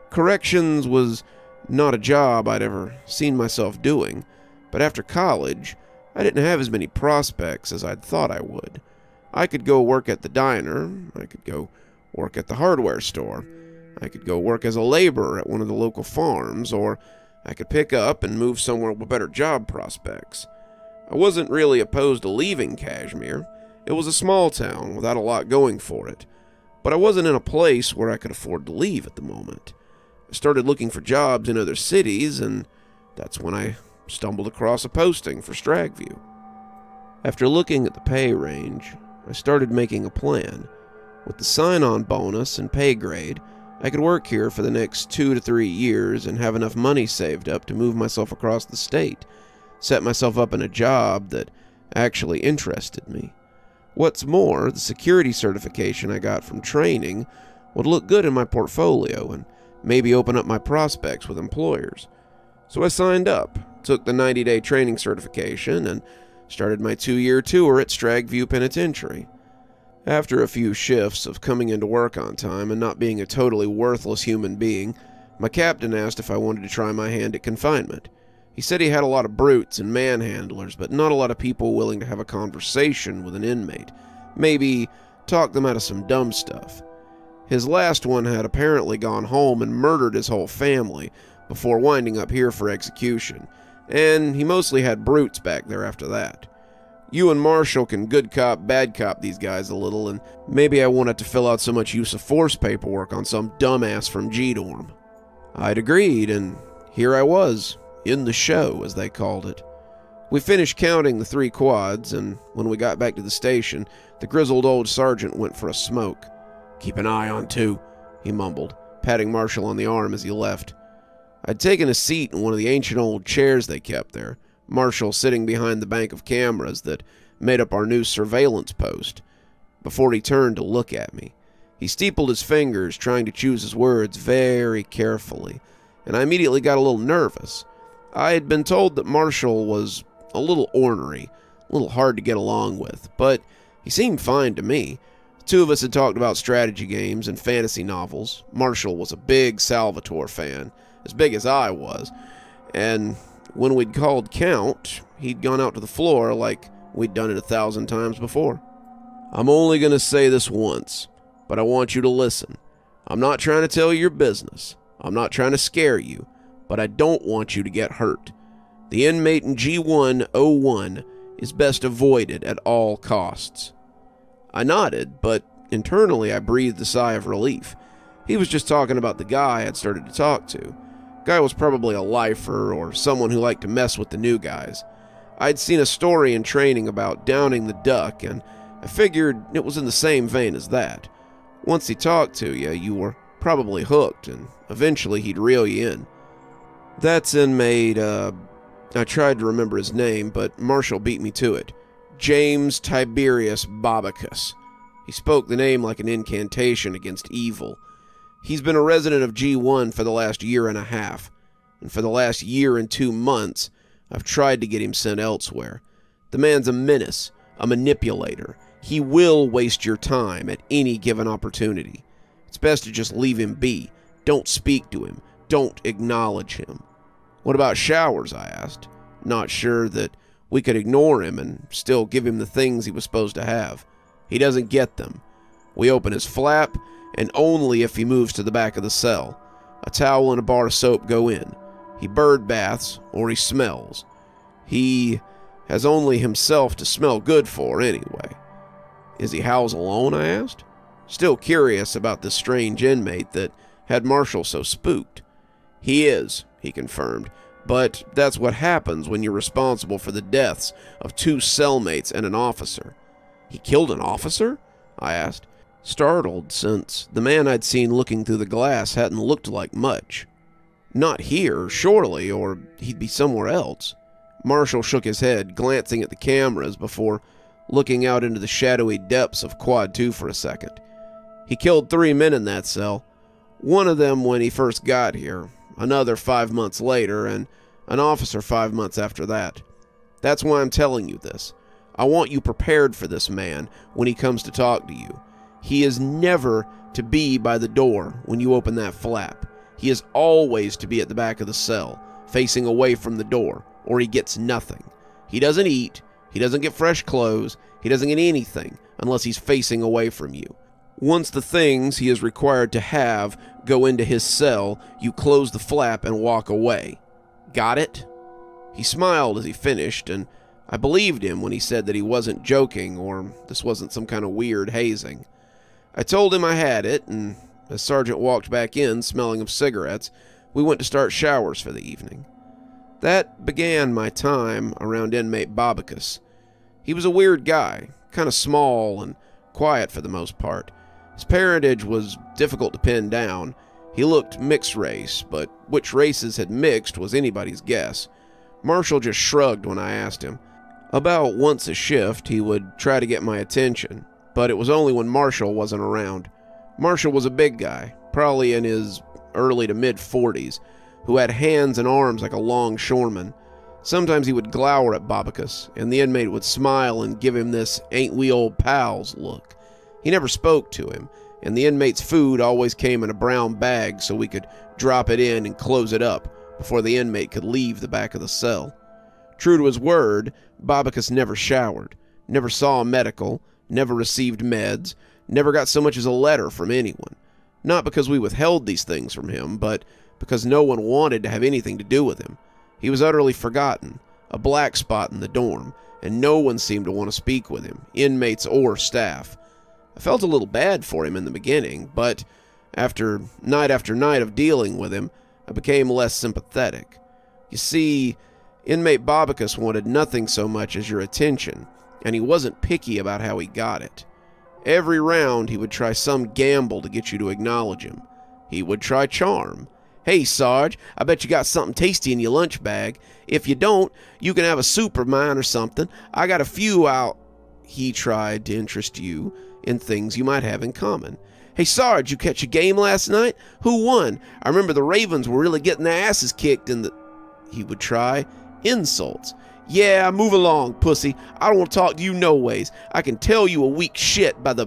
Corrections was not a job I'd ever seen myself doing, but after college, I didn't have as many prospects as I'd thought I would. I could go work at the diner, I could go work at the hardware store, I could go work as a laborer at one of the local farms, or I could pick up and move somewhere with better job prospects. I wasn't really opposed to leaving Kashmir. It was a small town without a lot going for it, but I wasn't in a place where I could afford to leave at the moment. I started looking for jobs in other cities, and that's when I stumbled across a posting for Stragview. After looking at the pay range, I started making a plan. With the sign-on bonus and pay grade, I could work here for the next 2 to 3 years and have enough money saved up to move myself across the state, set myself up in a job that actually interested me. What's more, the security certification I got from training would look good in my portfolio and maybe open up my prospects with employers. So I signed up, took the 90-day training certification, and started my 2-year tour at Stragview Penitentiary. After a few shifts of coming into work on time and not being a totally worthless human being, my captain asked if I wanted to try my hand at confinement. He said he had a lot of brutes and manhandlers, but not a lot of people willing to have a conversation with an inmate. Maybe talk them out of some dumb stuff. His last one had apparently gone home and murdered his whole family before winding up here for execution, and he mostly had brutes back there after that. You and Marshall can good cop, bad cop these guys a little, and maybe I won't have to fill out so much use of force paperwork on some dumbass from G-Dorm. I'd agreed, and here I was, in the show, as they called it. We finished counting the 3 quads, and when we got back to the station, the grizzled old sergeant went for a smoke. "Keep an eye on 2, he mumbled, patting Marshall on the arm as he left. I'd taken a seat in one of the ancient old chairs they kept there, Marshall sitting behind the bank of cameras that made up our new surveillance post, before he turned to look at me. He steepled his fingers, trying to choose his words very carefully, and I immediately got a little nervous. I had been told that Marshall was a little ornery, a little hard to get along with, but he seemed fine to me. The 2 of us had talked about strategy games and fantasy novels. Marshall was a big Salvatore fan, as big as I was, and when we'd called count, he'd gone out to the floor like we'd done it 1,000 times before. "I'm only going to say this once, but I want you to listen. I'm not trying to tell you your business. I'm not trying to scare you, but I don't want you to get hurt. The inmate in G101 is best avoided at all costs." I nodded, but internally I breathed a sigh of relief. He was just talking about the guy I'd started to talk to. Guy was probably a lifer or someone who liked to mess with the new guys. I'd seen a story in training about downing the duck, and I figured it was in the same vein as that. Once he talked to you, you were probably hooked, and eventually he'd reel you in. That's inmate, I tried to remember his name, but Marshall beat me to it. James Tiberius Babacus. He spoke the name like an incantation against evil. He's been a resident of G1 for the last 1.5 years, and for the last 1 year and 2 months, I've tried to get him sent elsewhere. The man's a menace, a manipulator. He will waste your time at any given opportunity. It's best to just leave him be. Don't speak to him. Don't acknowledge him. "What about showers?" I asked, not sure that we could ignore him and still give him the things he was supposed to have. "He doesn't get them. We open his flap, and only if he moves to the back of the cell. A towel and a bar of soap go in. He bird baths, or he smells. He has only himself to smell good for, anyway." "Is he housed alone?" I asked, still curious about this strange inmate that had Marshall so spooked. "He is," he confirmed, "but that's what happens when you're responsible for the deaths of 2 cellmates and an officer." "He killed an officer?" I asked, startled since the man I'd seen looking through the glass hadn't looked like much. Not here, surely, or he'd be somewhere else. Marshall shook his head, glancing at the cameras before looking out into the shadowy depths of Quad 2 for a second. He killed 3 men in that cell. One of them when he first got here, another 5 months later, and an officer 5 months after that. That's why I'm telling you this. I want you prepared for this man when he comes to talk to you. He is never to be by the door when you open that flap. He is always to be at the back of the cell, facing away from the door, or he gets nothing. He doesn't eat, he doesn't get fresh clothes, he doesn't get anything unless he's facing away from you. Once the things he is required to have go into his cell, you close the flap and walk away. Got it? He smiled as he finished, and I believed him when he said that he wasn't joking or this wasn't some kind of weird hazing. I told him I had it, and as Sergeant walked back in, smelling of cigarettes, we went to start showers for the evening. That began my time around inmate Babacus. He was a weird guy, kind of small and quiet for the most part. His parentage was difficult to pin down. He looked mixed race, but which races had mixed was anybody's guess. Marshall just shrugged when I asked him. About once a shift, he would try to get my attention, but it was only when Marshall wasn't around. Marshall was a big guy, probably in his early to mid-40s, who had hands and arms like a longshoreman. Sometimes he would glower at Babacus, and the inmate would smile and give him this "ain't we old pals" look. He never spoke to him, and the inmate's food always came in a brown bag so we could drop it in and close it up before the inmate could leave the back of the cell. True to his word, Babacus never showered, never saw a medical, never received meds, never got so much as a letter from anyone. Not because we withheld these things from him, but because no one wanted to have anything to do with him. He was utterly forgotten, a black spot in the dorm, and no one seemed to want to speak with him, inmates or staff. I felt a little bad for him in the beginning, but after night of dealing with him, I became less sympathetic. You see, inmate Babacus wanted nothing so much as your attention, and he wasn't picky about how he got it. Every round he would try some gamble to get you to acknowledge him. He would try charm. "Hey, Sarge, I bet you got something tasty in your lunch bag. If you don't, you can have a soup of mine or something. I got a few out." He tried to interest you in things you might have in common. "Hey, Sarge, you catch a game last night? Who won? I remember the Ravens were really getting their asses kicked in the..." He would try insults. "Yeah, move along, pussy. I don't want to talk to you no ways. I can tell you a weak shit by the..."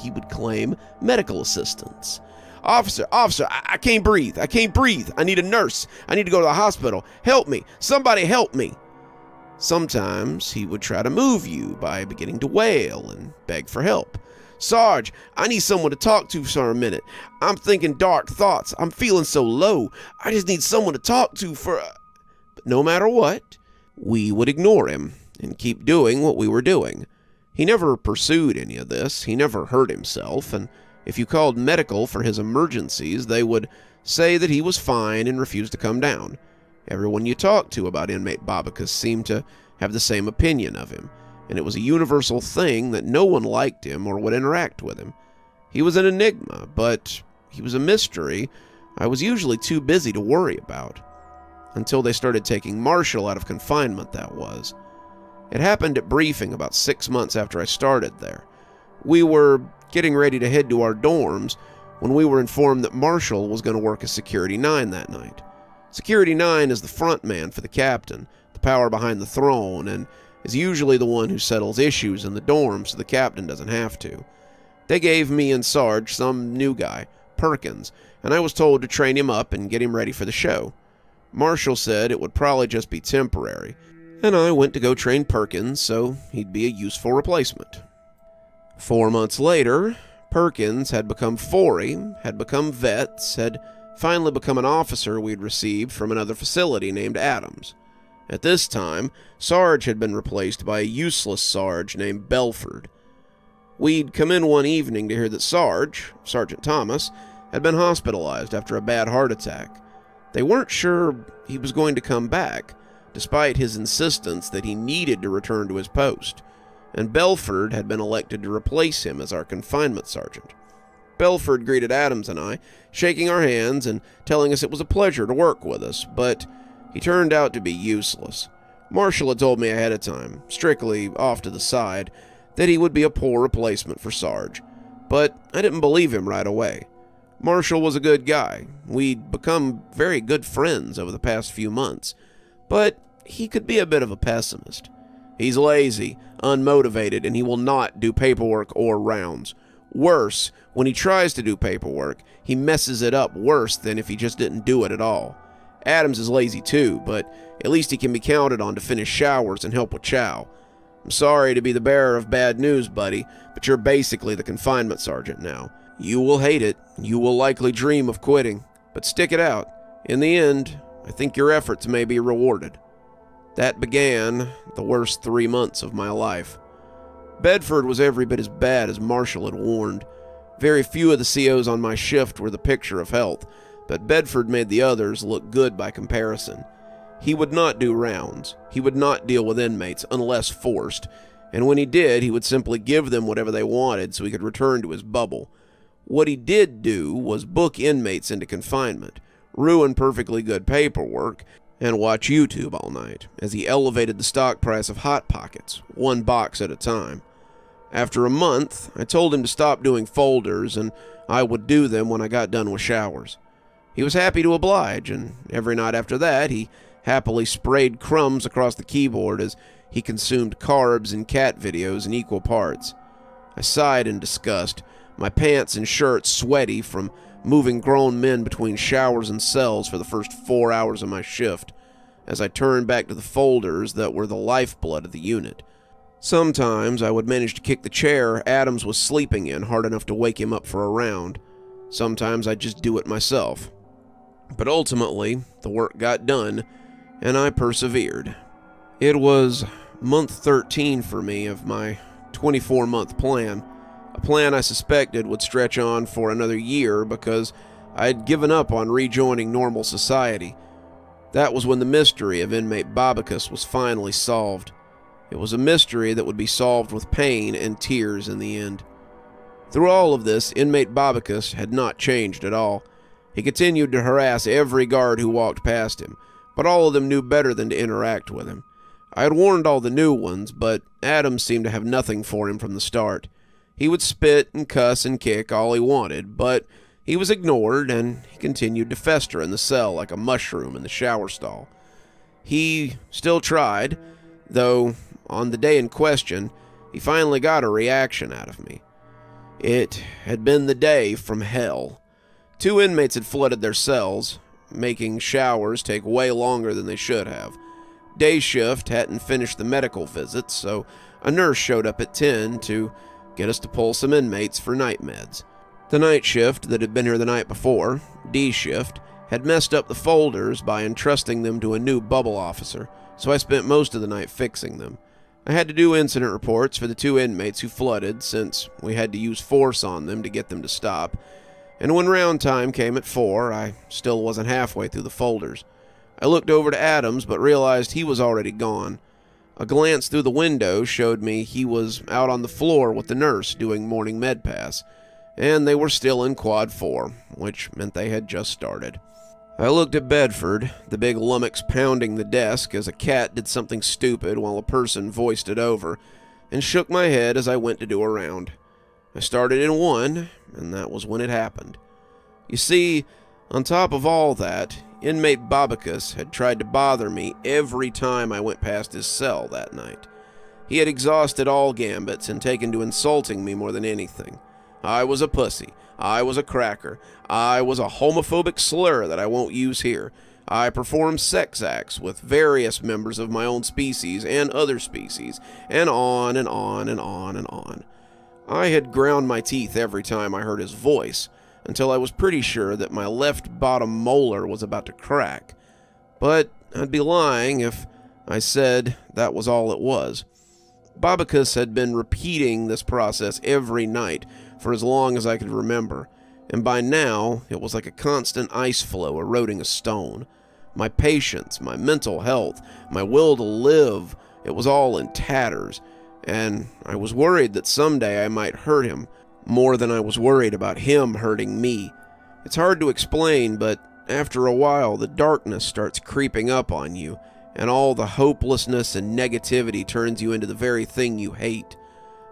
He would claim medical assistance. Officer, I can't breathe. I can't breathe. I need a nurse. I need to go to the hospital. Help me. Somebody help me." Sometimes he would try to move you by beginning to wail and beg for help. "Sarge, I need someone to talk to for a minute. I'm thinking dark thoughts. I'm feeling so low. I just need someone to talk to for..." But no matter what, we would ignore him and keep doing what we were doing. He never pursued any of this. He never hurt himself, and if you called medical for his emergencies, they would say that he was fine and refuse to come down. Everyone you talked to about inmate Babacus seemed to have the same opinion of him, and it was a universal thing that no one liked him or would interact with him. He was an enigma, but he was a mystery I was usually too busy to worry about. Until they started taking Marshall out of confinement, that was. It happened at briefing about 6 months after I started there. We were getting ready to head to our dorms when we were informed that Marshall was going to work as Security 9 that night. Security 9 is the front man for the captain, the power behind the throne, and is usually the one who settles issues in the dorm so the captain doesn't have to. They gave me and Sarge some new guy, Perkins, and I was told to train him up and get him ready for the show. Marshall said it would probably just be temporary, and I went to go train Perkins so he'd be a useful replacement. 4 months later, Perkins had become 40, had become vets, had finally become an officer we'd received from another facility named Adams. At this time, Sarge had been replaced by a useless Sarge named Belford. We'd come in one evening to hear that Sergeant Thomas, had been hospitalized after a bad heart attack. They weren't sure he was going to come back, despite his insistence that he needed to return to his post, and Belford had been elected to replace him as our confinement sergeant. Belford greeted Adams and I, shaking our hands and telling us it was a pleasure to work with us, but he turned out to be useless. Marshall had told me ahead of time, strictly off to the side, that he would be a poor replacement for Sarge, but I didn't believe him right away. Marshall was a good guy. We'd become very good friends over the past few months, but he could be a bit of a pessimist. He's lazy, unmotivated, and he will not do paperwork or rounds. Worse, when he tries to do paperwork, he messes it up worse than if he just didn't do it at all. Adams is lazy too, but at least he can be counted on to finish showers and help with chow. I'm sorry to be the bearer of bad news, buddy, but you're basically the confinement sergeant now. You will hate it. You will likely dream of quitting, but stick it out. In the end, I think your efforts may be rewarded. That began the worst 3 months of my life. Bedford was every bit as bad as Marshall had warned. Very few of the COs on my shift were the picture of health, but Bedford made the others look good by comparison. He would not do rounds. He would not deal with inmates unless forced, and when he did, he would simply give them whatever they wanted so he could return to his bubble. What he did do was book inmates into confinement, ruin perfectly good paperwork, and watch YouTube all night as he elevated the stock price of Hot Pockets, one box at a time. After a month, I told him to stop doing folders and I would do them when I got done with showers. He was happy to oblige, and every night after that, he happily sprayed crumbs across the keyboard as he consumed carbs and cat videos in equal parts. I sighed in disgust, my pants and shirt sweaty from moving grown men between showers and cells for the first 4 hours of my shift, as I turned back to the folders that were the lifeblood of the unit. Sometimes I would manage to kick the chair Adams was sleeping in hard enough to wake him up for a round. Sometimes I'd just do it myself. But ultimately, the work got done, and I persevered. It was month 13 for me of my 24-month plan, a plan I suspected would stretch on for another year because I had given up on rejoining normal society. That was when the mystery of inmate Babacus was finally solved. It was a mystery that would be solved with pain and tears in the end. Through all of this, inmate Babacus had not changed at all. He continued to harass every guard who walked past him, but all of them knew better than to interact with him. I had warned all the new ones, but Adams seemed to have nothing for him from the start. He would spit and cuss and kick all he wanted, but he was ignored, and he continued to fester in the cell like a mushroom in the shower stall. He still tried, though on the day in question, he finally got a reaction out of me. It had been the day from hell. 2 inmates had flooded their cells, making showers take way longer than they should have. Day shift hadn't finished the medical visits, so a nurse showed up at 10 to get us to pull some inmates for night meds. The night shift that had been here the night before, D shift, had messed up the folders by entrusting them to a new bubble officer, so I spent most of the night fixing them. I had to do incident reports for the 2 inmates who flooded, since we had to use force on them to get them to stop, and when round time came at 4, I still wasn't halfway through the folders. I looked over to Adams, but realized he was already gone. A glance through the window showed me he was out on the floor with the nurse doing morning med pass, and they were still in quad 4, which meant they had just started. I looked at Bedford, the big lummox pounding the desk as a cat did something stupid while a person voiced it over, and shook my head as I went to do a round. I started in 1, and that was when it happened. You see, on top of all that, inmate Babacus had tried to bother me every time I went past his cell that night. He had exhausted all gambits and taken to insulting me more than anything. I was a pussy. I was a cracker. I was a homophobic slur that I won't use here. I performed sex acts with various members of my own species and other species, and on and on and on and on. I had ground my teeth every time I heard his voice, until I was pretty sure that my left bottom molar was about to crack. But I'd be lying if I said that was all it was. Babacus had been repeating this process every night for as long as I could remember, and by now it was like a constant ice floe eroding a stone. My patience, my mental health, my will to live, it was all in tatters, and I was worried that someday I might hurt him, more than I was worried about him hurting me. It's hard to explain, but after a while, the darkness starts creeping up on you, and all the hopelessness and negativity turns you into the very thing you hate.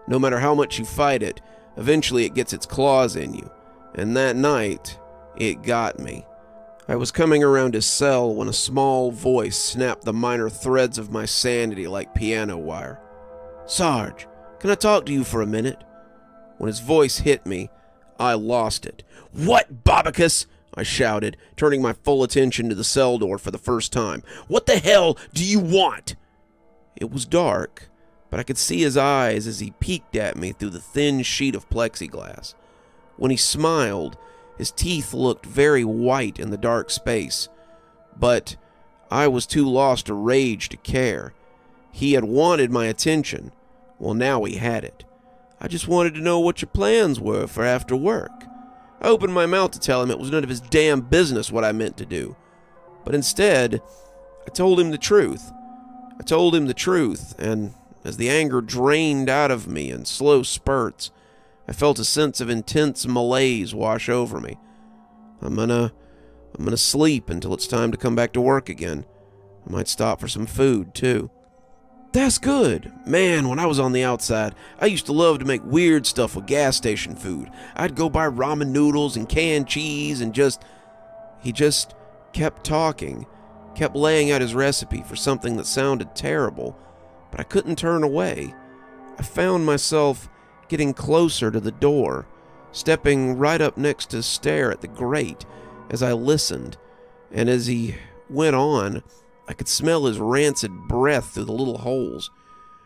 No matter how much you fight it, eventually it gets its claws in you. And that night, it got me. I was coming around his cell when a small voice snapped the minor threads of my sanity like piano wire. "Sarge, can I talk to you for a minute?" When his voice hit me, I lost it. "What, Bobicus?" I shouted, turning my full attention to the cell door for the first time. "What the hell do you want?" It was dark, but I could see his eyes as he peeked at me through the thin sheet of plexiglass. When he smiled, his teeth looked very white in the dark space, but I was too lost to rage to care. He had wanted my attention. Well, now he had it. "I just wanted to know what your plans were for after work." I opened my mouth to tell him it was none of his damn business what I meant to do. But instead, I told him the truth. And as the anger drained out of me in slow spurts, I felt a sense of intense malaise wash over me. I'm gonna sleep until it's time to come back to work again. I might stop for some food, too. "That's good. Man, when I was on the outside, I used to love to make weird stuff with gas station food. I'd go buy ramen noodles and canned cheese and He just kept talking, kept laying out his recipe for something that sounded terrible, but I couldn't turn away. I found myself getting closer to the door, stepping right up next to stare at the grate as I listened, and as he went on, I could smell his rancid breath through the little holes.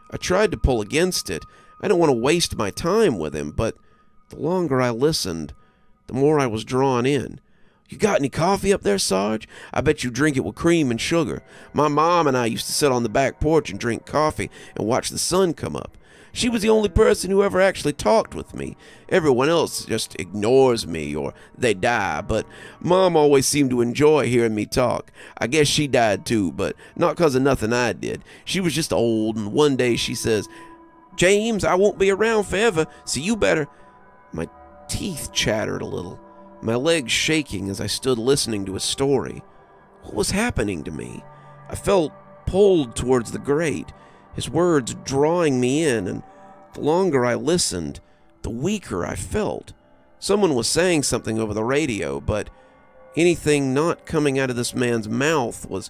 I tried to pull against it. I didn't want to waste my time with him, but the longer I listened, the more I was drawn in. "You got any coffee up there, Sarge? I bet you drink it with cream and sugar. My mom and I used to sit on the back porch and drink coffee and watch the sun come up. She was the only person who ever actually talked with me. Everyone else just ignores me or they die, but Mom always seemed to enjoy hearing me talk. I guess she died too, but not because of nothing I did. She was just old, and one day she says, 'James, I won't be around forever, so you better—'" My teeth chattered a little, my legs shaking as I stood listening to his story. What was happening to me? I felt pulled towards the grate, his words drawing me in, and the longer I listened, the weaker I felt. Someone was saying something over the radio, but anything not coming out of this man's mouth was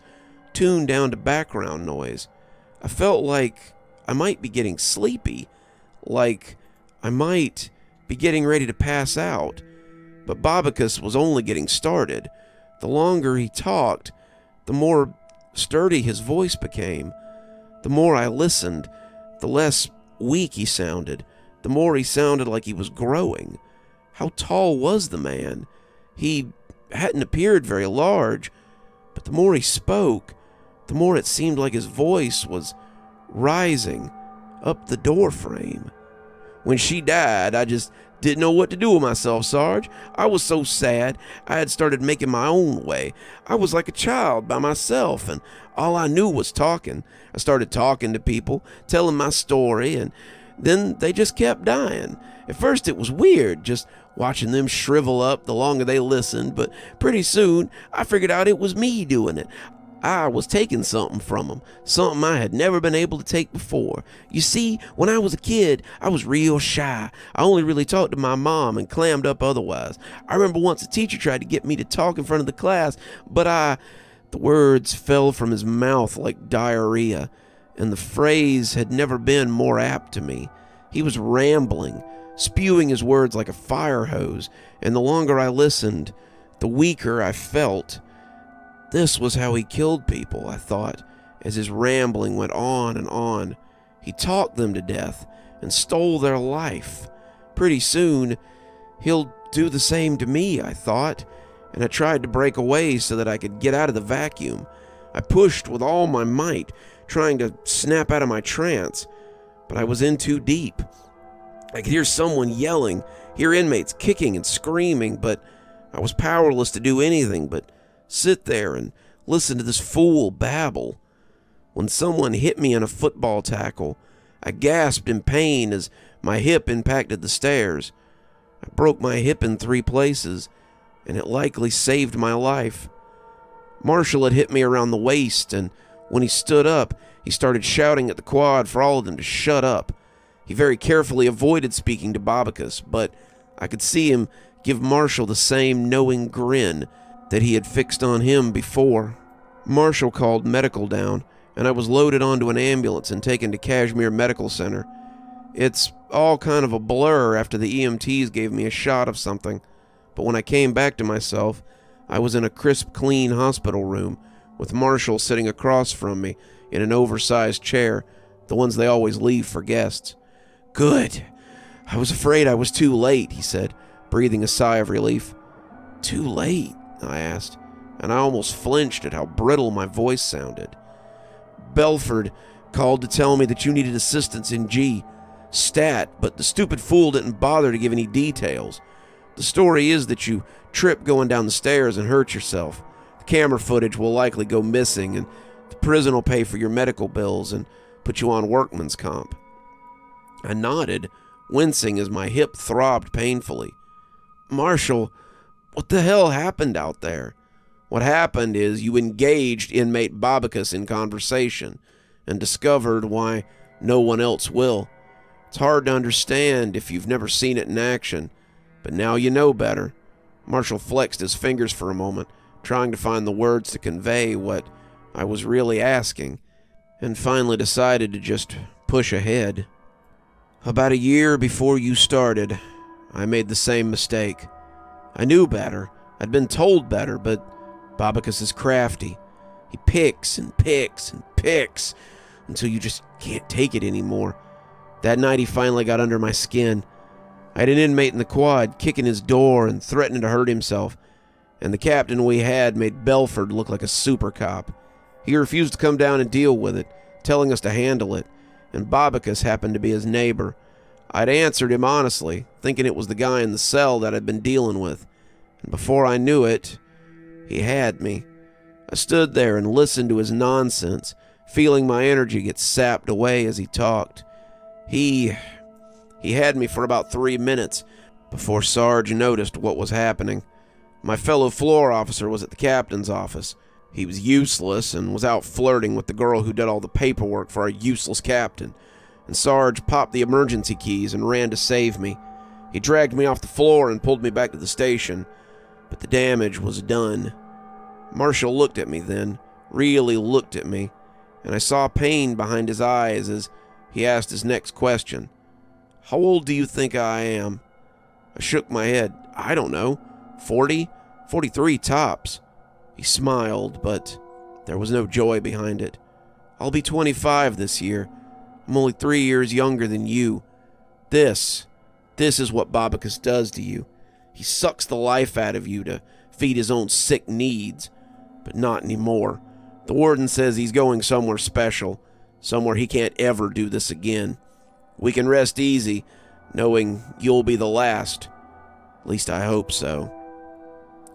tuned down to background noise. I felt like I might be getting sleepy, like I might be getting ready to pass out. But Bobicus was only getting started. The longer he talked, the more sturdy his voice became. The more I listened, the less weak he sounded, the more he sounded like he was growing. How tall was the man? He hadn't appeared very large, but the more he spoke, the more it seemed like his voice was rising up the door frame. "When she died, I just didn't know what to do with myself, Sarge. I was so sad, I had started making my own way. I was like a child by myself, and all I knew was talking. I started talking to people, telling my story, and then they just kept dying. At first it was weird, just watching them shrivel up the longer they listened, but pretty soon I figured out it was me doing it. I was taking something from them, something I had never been able to take before. You see, when I was a kid, I was real shy. I only really talked to my mom and clammed up otherwise. I remember once a teacher tried to get me to talk in front of the class, but The words fell from his mouth like diarrhea, and the phrase had never been more apt to me. He was rambling, spewing his words like a fire hose, and the longer I listened, the weaker I felt. This was how he killed people, I thought, as his rambling went on and on. He talked them to death and stole their life. Pretty soon, he'll do the same to me, I thought, and I tried to break away so that I could get out of the vacuum. I pushed with all my might, trying to snap out of my trance, but I was in too deep. I could hear someone yelling, hear inmates kicking and screaming, but I was powerless to do anything but sit there and listen to this fool babble. When someone hit me in a football tackle, I gasped in pain as my hip impacted the stairs. I broke my hip in 3 places, and it likely saved my life. Marshall had hit me around the waist, and when he stood up, he started shouting at the quad for all of them to shut up. He very carefully avoided speaking to Babacus, but I could see him give Marshall the same knowing grin that he had fixed on him before. Marshall called medical down, and I was loaded onto an ambulance and taken to Kashmir Medical Center. It's all kind of a blur after the EMTs gave me a shot of something, but when I came back to myself, I was in a crisp, clean hospital room, with Marshall sitting across from me in an oversized chair, the ones they always leave for guests. "Good. I was afraid I was too late," he said, breathing a sigh of relief. "Too late?" I asked, and I almost flinched at how brittle my voice sounded. "Belford called to tell me that you needed assistance in G. Stat, but the stupid fool didn't bother to give any details. The story is that you tripped going down the stairs and hurt yourself. The camera footage will likely go missing, and the prison will pay for your medical bills and put you on workman's comp." I nodded, wincing as my hip throbbed painfully. "Marshall, what the hell happened out there?" "What happened is you engaged inmate Babacus in conversation and discovered why no one else will. It's hard to understand if you've never seen it in action, but now you know better." Marshall flexed his fingers for a moment, trying to find the words to convey what I was really asking, and finally decided to just push ahead. "About a year before you started, I made the same mistake. I knew better. I'd been told better, but Babacus is crafty. He picks and picks and picks until you just can't take it anymore. That night he finally got under my skin. I had an inmate in the quad kicking his door and threatening to hurt himself, and the captain we had made Belford look like a super cop. He refused to come down and deal with it, telling us to handle it, and Babacus happened to be his neighbor. I'd answered him honestly, thinking it was the guy in the cell that I'd been dealing with, and before I knew it, he had me. I stood there and listened to his nonsense, feeling my energy get sapped away as he talked. He had me for about 3 minutes before Sarge noticed what was happening. My fellow floor officer was at the captain's office. He was useless and was out flirting with the girl who did all the paperwork for our useless captain, and Sarge popped the emergency keys and ran to save me. He dragged me off the floor and pulled me back to the station, but the damage was done. Marshall looked at me then, really looked at me, and I saw pain behind his eyes as he asked his next question. "How old do you think I am?" I shook my head. "I don't know. 40? 43 tops." He smiled, but there was no joy behind it. "I'll be 25 this year. I'm only 3 years younger than you. This is what Babacus does to you. He sucks the life out of you to feed his own sick needs, but not anymore. The warden says he's going somewhere special, somewhere he can't ever do this again. We can rest easy, knowing you'll be the last. At least I hope so."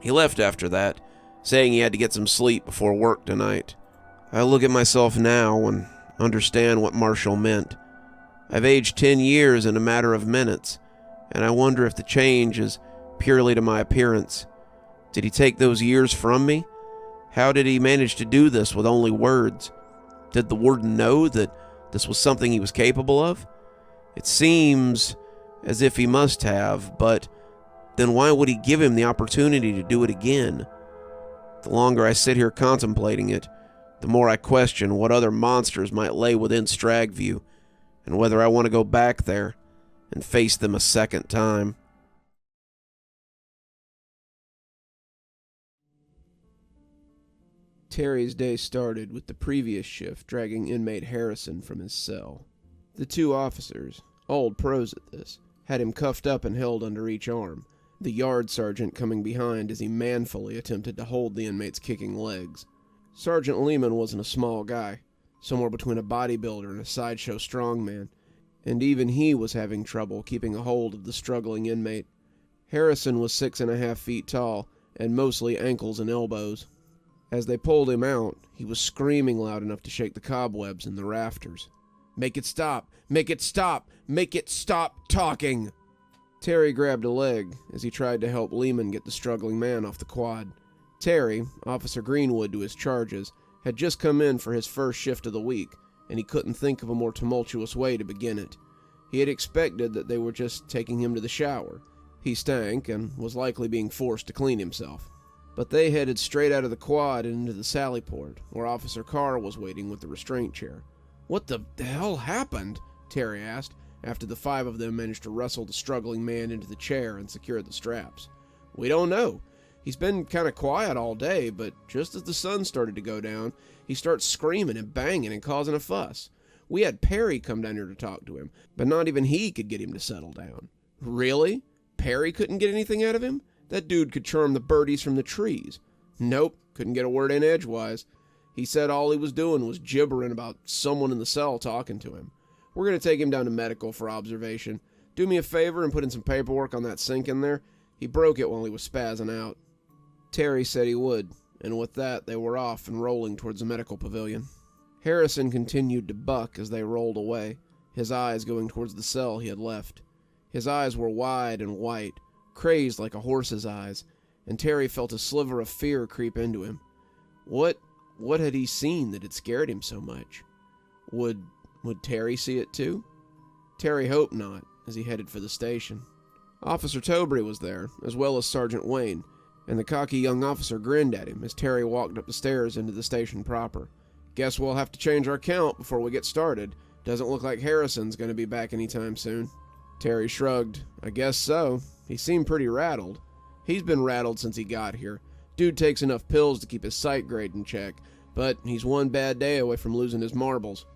He left after that, saying he had to get some sleep before work tonight. I look at myself now and understand what Marshall meant. I've aged 10 years in a matter of minutes, and I wonder if the change is purely to my appearance. Did he take those years from me? How did he manage to do this with only words? Did the warden know that this was something he was capable of? It seems as if he must have, but then why would he give him the opportunity to do it again? The longer I sit here contemplating it, the more I question what other monsters might lay within Stragview, and whether I want to go back there and face them a second time. Terry's day started with the previous shift dragging inmate Harrison from his cell. The 2 officers, old pros at this, had him cuffed up and held under each arm, the yard sergeant coming behind as he manfully attempted to hold the inmate's kicking legs. Sergeant Lehman wasn't a small guy, somewhere between a bodybuilder and a sideshow strongman, and even he was having trouble keeping a hold of the struggling inmate. Harrison was 6.5 feet tall, and mostly ankles and elbows. As they pulled him out, he was screaming loud enough to shake the cobwebs in the rafters. "Make it stop! Make it stop! Make it stop talking!" Terry grabbed a leg as he tried to help Lehman get the struggling man off the quad. Terry, Officer Greenwood to his charges, had just come in for his first shift of the week, and he couldn't think of a more tumultuous way to begin it. He had expected that they were just taking him to the shower. He stank and was likely being forced to clean himself. But they headed straight out of the quad and into the sally port, where Officer Carr was waiting with the restraint chair. "What the hell happened?" Terry asked, after the 5 of them managed to wrestle the struggling man into the chair and secure the straps. "We don't know. He's been kind of quiet all day, but just as the sun started to go down, he starts screaming and banging and causing a fuss. We had Perry come down here to talk to him, but not even he could get him to settle down." "Really? Perry couldn't get anything out of him? That dude could charm the birdies from the trees." "Nope, couldn't get a word in edgewise. He said all he was doing was gibbering about someone in the cell talking to him. We're going to take him down to medical for observation. Do me a favor and put in some paperwork on that sink in there. He broke it while he was spazzing out." Terry said he would, and with that they were off and rolling towards the medical pavilion. Harrison continued to buck as they rolled away, his eyes going towards the cell he had left. His eyes were wide and white, crazed like a horse's eyes, and Terry felt a sliver of fear creep into him. What had he seen that had scared him so much? Would Terry see it too? Terry hoped not, as he headed for the station. Officer Tobry was there, as well as Sergeant Wayne, and the cocky young officer grinned at him as Terry walked up the stairs into the station proper. "Guess we'll have to change our count before we get started. Doesn't look like Harrison's going to be back anytime soon." Terry shrugged. "I guess so. He seemed pretty rattled." "He's been rattled since he got here. Dude takes enough pills to keep his sight grade in check, but he's one bad day away from losing his marbles."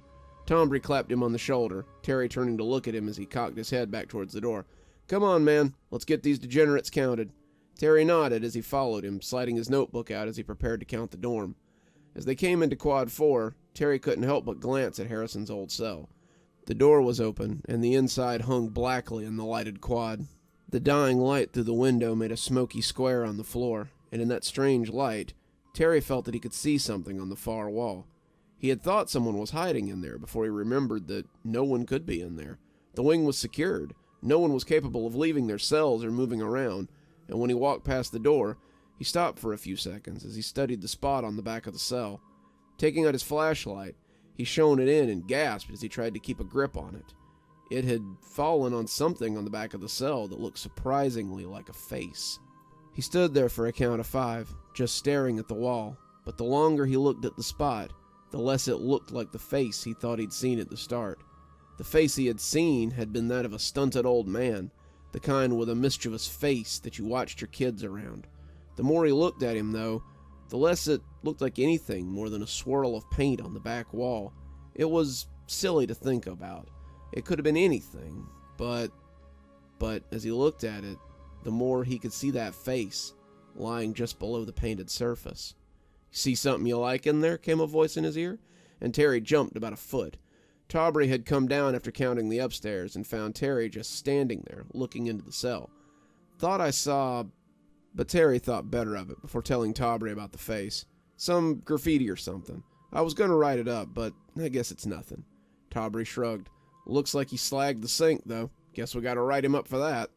Tombry clapped him on the shoulder, Terry turning to look at him as he cocked his head back towards the door. "Come on, man. Let's get these degenerates counted." Terry nodded as he followed him, sliding his notebook out as he prepared to count the dorm. As they came into Quad 4, Terry couldn't help but glance at Harrison's old cell. The door was open, and the inside hung blackly in the lighted quad. The dying light through the window made a smoky square on the floor, and in that strange light, Terry felt that he could see something on the far wall. He had thought someone was hiding in there before he remembered that no one could be in there. The wing was secured. No one was capable of leaving their cells or moving around, and when he walked past the door, he stopped for a few seconds as he studied the spot on the back of the cell. Taking out his flashlight, he shone it in and gasped as he tried to keep a grip on it. It had fallen on something on the back of the cell that looked surprisingly like a face. He stood there for a count of 5, just staring at the wall, but the longer he looked at the spot, the less it looked like the face he thought he'd seen at the start. The face he had seen had been that of a stunted old man, the kind with a mischievous face that you watched your kids around. The more he looked at him, though, the less it looked like anything more than a swirl of paint on the back wall. It was silly to think about. It could have been anything, but as he looked at it, the more he could see that face lying just below the painted surface. "See something you like in there?" came a voice in his ear, and Terry jumped about a foot. Tobry had come down after counting the upstairs and found Terry just standing there, looking into the cell. "Thought I saw..." But Terry thought better of it before telling Tobry about the face. "Some graffiti or something. I was going to write it up, but I guess it's nothing." Tobry shrugged. "Looks like he slagged the sink, though. Guess we got to write him up for that."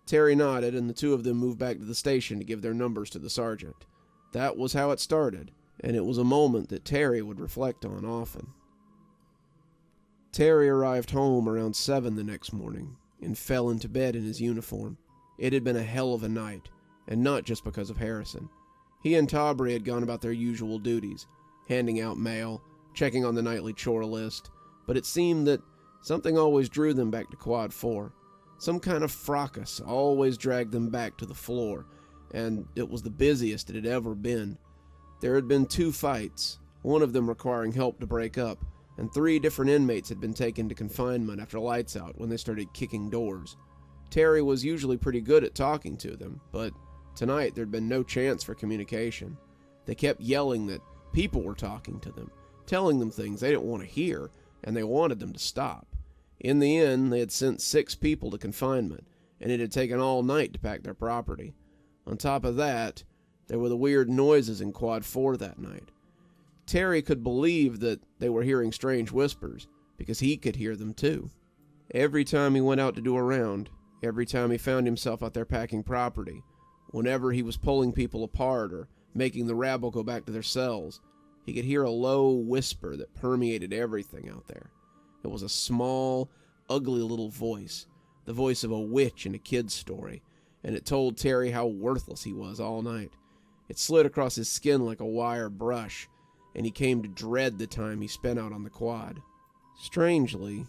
Terry nodded, and the two of them moved back to the station to give their numbers to the sergeant. That was how it started, and it was a moment that Terry would reflect on often. Terry arrived home around 7 the next morning, and fell into bed in his uniform. It had been a hell of a night, and not just because of Harrison. He and Tobry had gone about their usual duties, handing out mail, checking on the nightly chore list, but it seemed that something always drew them back to Quad 4. Some kind of fracas always dragged them back to the floor, and it was the busiest it had ever been. There had been 2 fights, one of them requiring help to break up, and 3 different inmates had been taken to confinement after lights out when they started kicking doors. Terry was usually pretty good at talking to them, but tonight there'd been no chance for communication. They kept yelling that people were talking to them, telling them things they didn't want to hear, and they wanted them to stop. In the end, they had sent 6 people to confinement, and it had taken all night to pack their property. On top of that, there were the weird noises in Quad 4 that night. Terry could believe that they were hearing strange whispers, because he could hear them too. Every time he went out to do a round, Every time he found himself out there packing property, whenever he was pulling people apart or making the rabble go back to their cells, he could hear a low whisper that permeated everything out there. It was a small, ugly little voice, the voice of a witch in a kid's story, and it told Terry how worthless he was all night. It slid across his skin like a wire brush, and he came to dread the time he spent out on the quad. Strangely,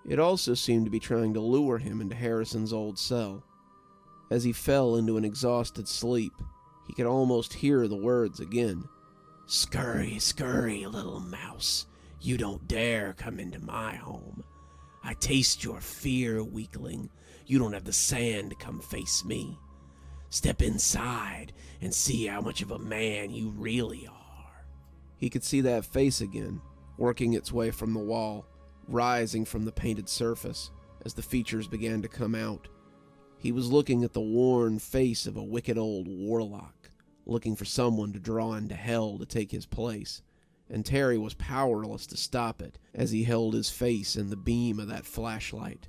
it also seemed to be trying to lure him into Harrison's old cell. As he fell into an exhausted sleep, he could almost hear the words again. "Scurry, scurry, little mouse. You don't dare come into my home. I taste your fear, weakling. You don't have the sand to come face me. Step inside and see how much of a man you really are." He could see that face again, working its way from the wall, rising from the painted surface as the features began to come out. He was looking at the worn face of a wicked old warlock, looking for someone to draw into hell to take his place, and Terry was powerless to stop it as he held his face in the beam of that flashlight.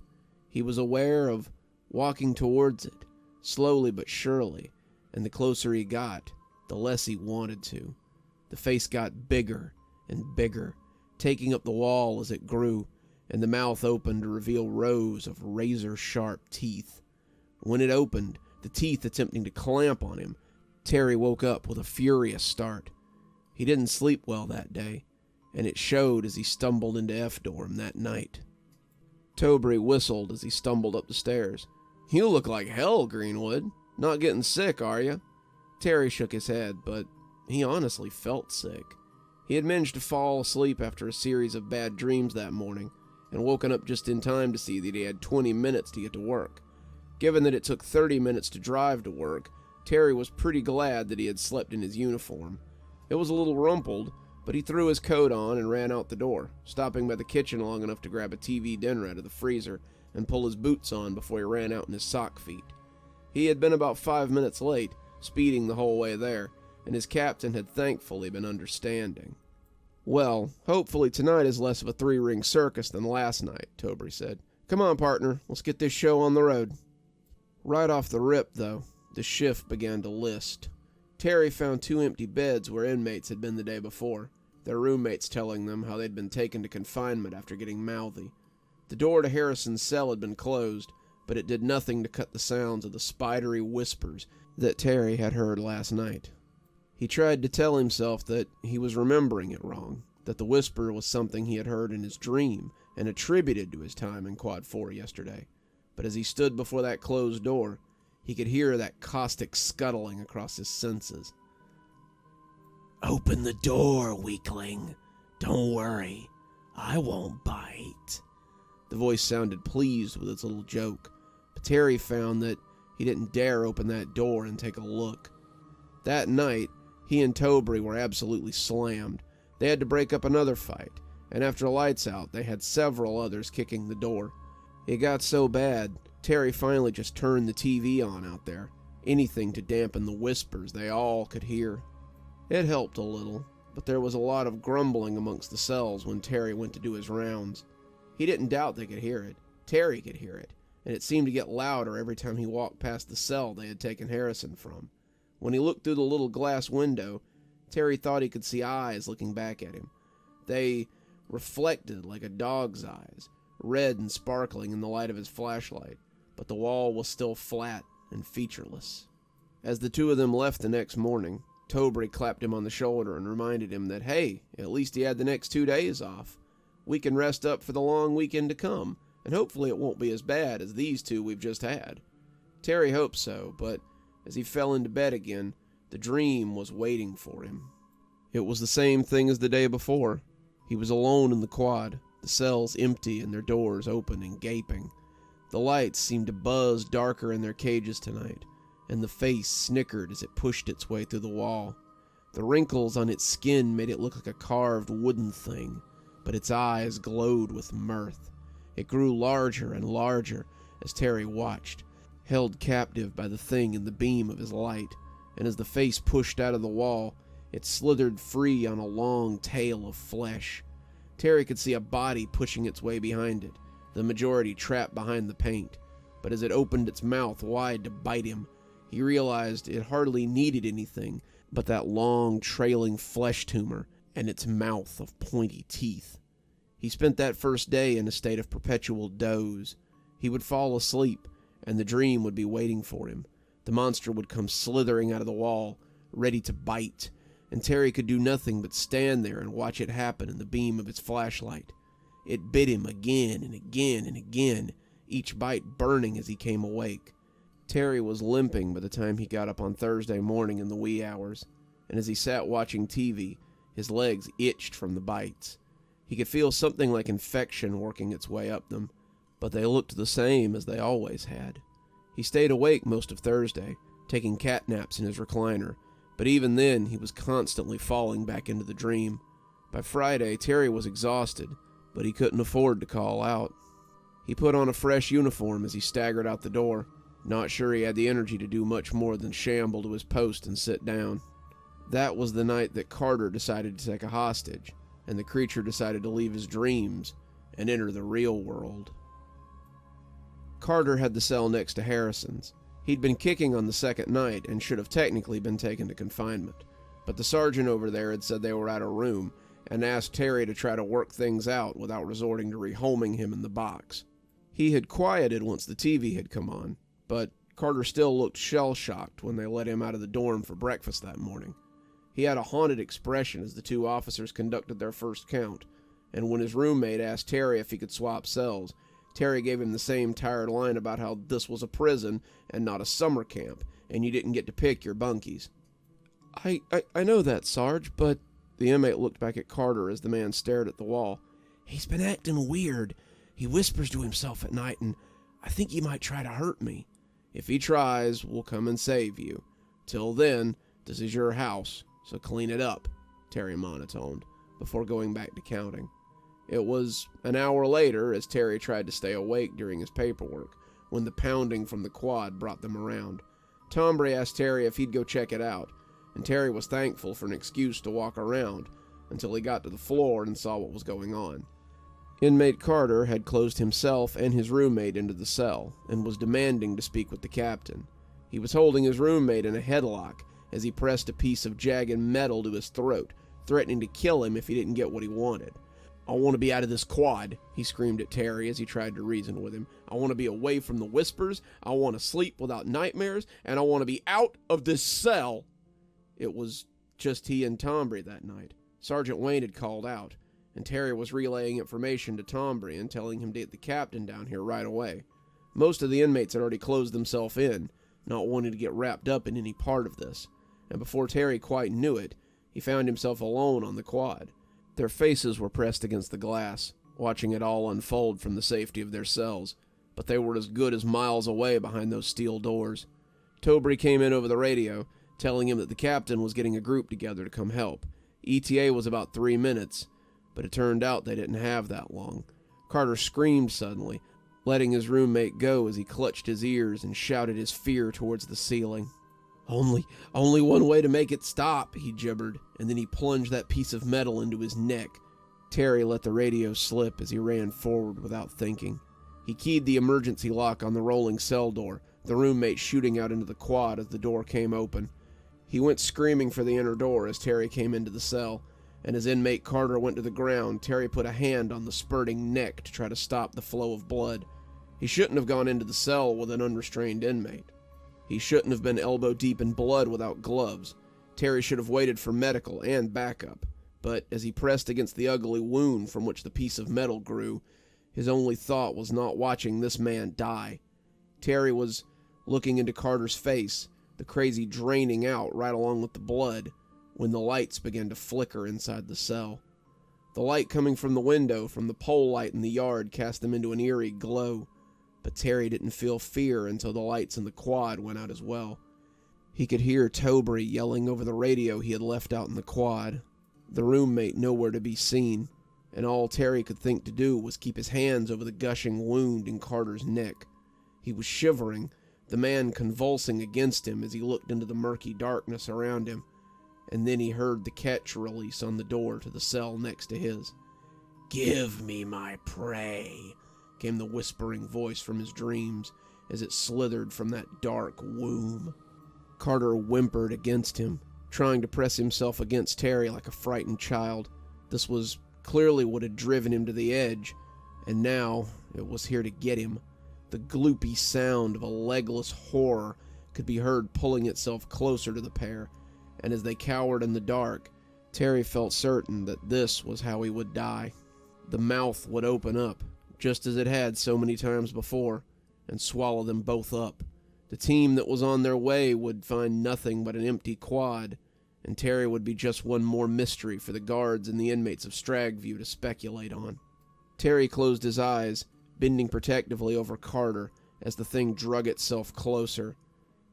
He was aware of walking towards it, slowly but surely, and the closer he got, the less he wanted to. The face got bigger and bigger, taking up the wall as it grew, and the mouth opened to reveal rows of razor-sharp teeth. When it opened, the teeth attempting to clamp on him, Terry woke up with a furious start. He didn't sleep well that day, and it showed as he stumbled into F-dorm that night. Tobry whistled as he stumbled up the stairs. "You look like hell, Greenwood. Not getting sick, are you?" Terry shook his head, but he honestly felt sick. He had managed to fall asleep after a series of bad dreams that morning, and woken up just in time to see that he had 20 minutes to get to work. Given that it took 30 minutes to drive to work, Terry was pretty glad that he had slept in his uniform. It was a little rumpled, but he threw his coat on and ran out the door, stopping by the kitchen long enough to grab a TV dinner out of the freezer and pull his boots on before he ran out in his sock feet. He had been about 5 minutes late, speeding the whole way there, and his captain had thankfully been understanding. "Well, hopefully tonight is less of a three-ring circus than last night," Tobry said. "Come on, partner, let's get this show on the road." Right off the rip, though, the shift began to list. Terry found 2 empty beds where inmates had been the day before, their roommates telling them how they'd been taken to confinement after getting mouthy. The door to Harrison's cell had been closed, but it did nothing to cut the sounds of the spidery whispers that Terry had heard last night. He tried to tell himself that he was remembering it wrong, that the whisper was something he had heard in his dream and attributed to his time in Quad 4 yesterday. But as he stood before that closed door, he could hear that caustic scuttling across his senses. "Open the door, weakling. Don't worry. I won't bite." The voice sounded pleased with its little joke, but Terry found that he didn't dare open that door and take a look. That night, he and Tobry were absolutely slammed. They had to break up another fight, and after lights out, they had several others kicking the door. It got so bad, Terry finally just turned the TV on out there, anything to dampen the whispers they all could hear. It helped a little, but there was a lot of grumbling amongst the cells when Terry went to do his rounds. He didn't doubt they could hear it. Terry could hear it, and it seemed to get louder every time he walked past the cell they had taken Harrison from. When he looked through the little glass window, Terry thought he could see eyes looking back at him. They reflected like a dog's eyes, red and sparkling in the light of his flashlight, but the wall was still flat and featureless. As the two of them left the next morning, Tobry clapped him on the shoulder and reminded him that, hey, at least he had the next 2 days off. We can rest up for the long weekend to come, and hopefully it won't be as bad as these 2 we've just had. Terry hoped so, but as he fell into bed again, the dream was waiting for him. It was the same thing as the day before. He was alone in the quad, the cells empty and their doors open and gaping. The lights seemed to buzz darker in their cages tonight, and the face snickered as it pushed its way through the wall. The wrinkles on its skin made it look like a carved wooden thing, but its eyes glowed with mirth. It grew larger and larger as Terry watched, held captive by the thing in the beam of his light, and as the face pushed out of the wall, it slithered free on a long tail of flesh. Terry could see a body pushing its way behind it, the majority trapped behind the paint. but as it opened its mouth wide to bite him, he realized it hardly needed anything but that long, trailing flesh tumor and its mouth of pointy teeth. He spent that first day in a state of perpetual doze. He would fall asleep, and the dream would be waiting for him. The monster would come slithering out of the wall, ready to bite, and Terry could do nothing but stand there and watch it happen in the beam of its flashlight. It bit him again and again and again, each bite burning as he came awake. Terry was limping by the time he got up on Thursday morning in the wee hours, and as he sat watching TV, his legs itched from the bites. He could feel something like infection working its way up them, but they looked the same as they always had. He stayed awake most of Thursday, taking cat naps in his recliner, but even then he was constantly falling back into the dream. By Friday, Terry was exhausted, but he couldn't afford to call out. He put on a fresh uniform as he staggered out the door, not sure he had the energy to do much more than shamble to his post and sit down. That was the night that Carter decided to take a hostage, and the creature decided to leave his dreams and enter the real world. Carter had the cell next to Harrison's. He'd been kicking on the second night and should have technically been taken to confinement, but the sergeant over there had said they were out of room and asked Terry to try to work things out without resorting to rehoming him in the box. He had quieted once the TV had come on, but Carter still looked shell-shocked when they let him out of the dorm for breakfast that morning. He had a haunted expression as the two officers conducted their first count, and when his roommate asked Terry if he could swap cells, Terry gave him the same tired line about how this was a prison and not a summer camp, and you didn't get to pick your bunkies. I know that, Sarge, but... The inmate looked back at Carter as the man stared at the wall. He's been acting weird. He whispers to himself at night, and I think he might try to hurt me. If he tries, we'll come and save you. Till then, this is your house, so clean it up, Terry monotoned, before going back to counting. It was an hour later, as Terry tried to stay awake during his paperwork, when the pounding from the quad brought them around. Tombre asked Terry if he'd go check it out, and Terry was thankful for an excuse to walk around until he got to the floor and saw what was going on. Inmate Carter had closed himself and his roommate into the cell and was demanding to speak with the captain. He was holding his roommate in a headlock as he pressed a piece of jagged metal to his throat, threatening to kill him if he didn't get what he wanted. I want to be out of this quad, he screamed at Terry as he tried to reason with him. I want to be away from the whispers, I want to sleep without nightmares, and I want to be out of this cell. It was just he and Tombre that night. Sergeant Wayne had called out, and Terry was relaying information to Tombre and telling him to get the captain down here right away. Most of the inmates had already closed themselves in, not wanting to get wrapped up in any part of this, and before Terry quite knew it, he found himself alone on the quad. Their faces were pressed against the glass, watching it all unfold from the safety of their cells, but they were as good as miles away behind those steel doors. Tombre came in over the radio, telling him that the captain was getting a group together to come help. ETA was about 3 minutes, but it turned out they didn't have that long. Carter screamed suddenly, letting his roommate go as he clutched his ears and shouted his fear towards the ceiling. Only one way to make it stop, he gibbered, and then he plunged that piece of metal into his neck. Terry let the radio slip as he ran forward without thinking. He keyed the emergency lock on the rolling cell door, the roommate shooting out into the quad as the door came open. He went screaming for the inner door as Terry came into the cell, and as inmate Carter went to the ground, Terry put a hand on the spurting neck to try to stop the flow of blood. He shouldn't have gone into the cell with an unrestrained inmate. He shouldn't have been elbow deep in blood without gloves. Terry should have waited for medical and backup, but as he pressed against the ugly wound from which the piece of metal grew, his only thought was not watching this man die. Terry was looking into Carter's face, the crazy draining out right along with the blood, when the lights began to flicker inside the cell. The light coming from the window from the pole light in the yard cast them into an eerie glow, but Terry didn't feel fear until the lights in the quad went out as well. He could hear Tombre yelling over the radio he had left out in the quad, the roommate nowhere to be seen, and all Terry could think to do was keep his hands over the gushing wound in Carter's neck. He was shivering, the man convulsing against him as he looked into the murky darkness around him, and then he heard the catch release on the door to the cell next to his. "Give me my prey," came the whispering voice from his dreams, as it slithered from that dark womb. Carter whimpered against him, trying to press himself against Terry like a frightened child. This was clearly what had driven him to the edge, and now it was here to get him. The gloopy sound of a legless horror could be heard pulling itself closer to the pair, and as they cowered in the dark, Terry felt certain that this was how he would die. The mouth would open up, just as it had so many times before, and swallow them both up. The team that was on their way would find nothing but an empty quad, and Terry would be just one more mystery for the guards and the inmates of Stragview to speculate on. Terry closed his eyes, bending protectively over Carter as the thing drug itself closer.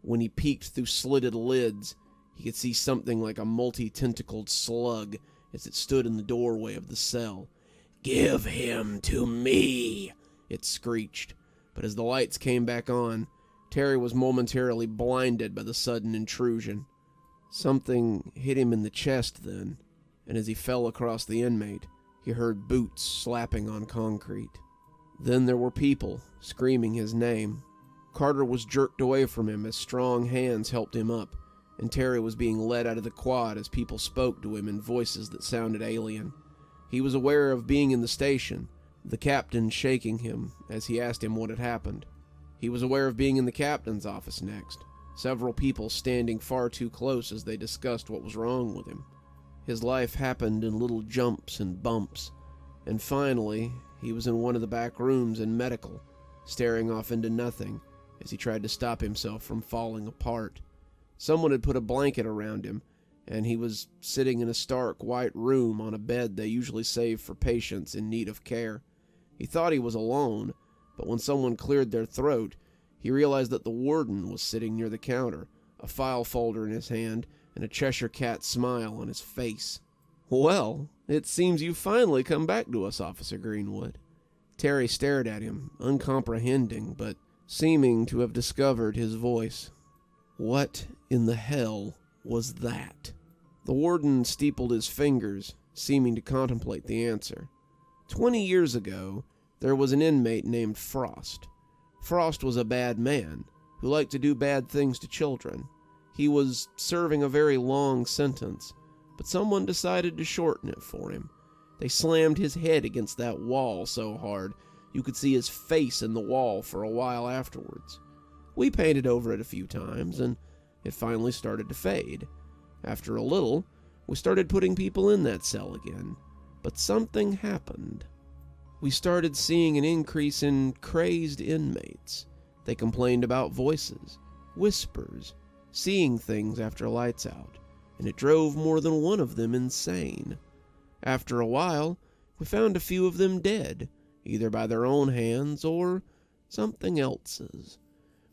When he peeked through slitted lids, he could see something like a multi-tentacled slug as it stood in the doorway of the cell. "Give him to me," it screeched, but as the lights came back on, Terry was momentarily blinded by the sudden intrusion. Something hit him in the chest then, and as he fell across the inmate, he heard boots slapping on concrete. Then there were people screaming his name. Carter was jerked away from him as strong hands helped him up, and Terry was being led out of the quad as people spoke to him in voices that sounded alien. He was aware of being in the station, the captain shaking him as he asked him what had happened. He was aware of being in the captain's office next, several people standing far too close as they discussed what was wrong with him. His life happened in little jumps and bumps, and finally, he was in one of the back rooms in medical, staring off into nothing as he tried to stop himself from falling apart. Someone had put a blanket around him, and he was sitting in a stark white room on a bed they usually save for patients in need of care. He thought he was alone, but when someone cleared their throat, he realized that the warden was sitting near the counter, a file folder in his hand and a Cheshire Cat smile on his face. "Well, it seems you've finally come back to us, Officer Greenwood." Terry stared at him, uncomprehending, but seeming to have discovered his voice. What in the hell was that? The warden steepled his fingers, seeming to contemplate the answer. 20 years ago, there was an inmate named Frost. Frost was a bad man, who liked to do bad things to children. He was serving a very long sentence, but someone decided to shorten it for him. They slammed his head against that wall so hard, you could see his face in the wall for a while afterwards. We painted over it a few times, and it finally started to fade. After a little, we started putting people in that cell again, but something happened. We started seeing an increase in crazed inmates. They complained about voices, whispers, seeing things after lights out, and it drove more than one of them insane. After a while, we found a few of them dead, either by their own hands or something else's.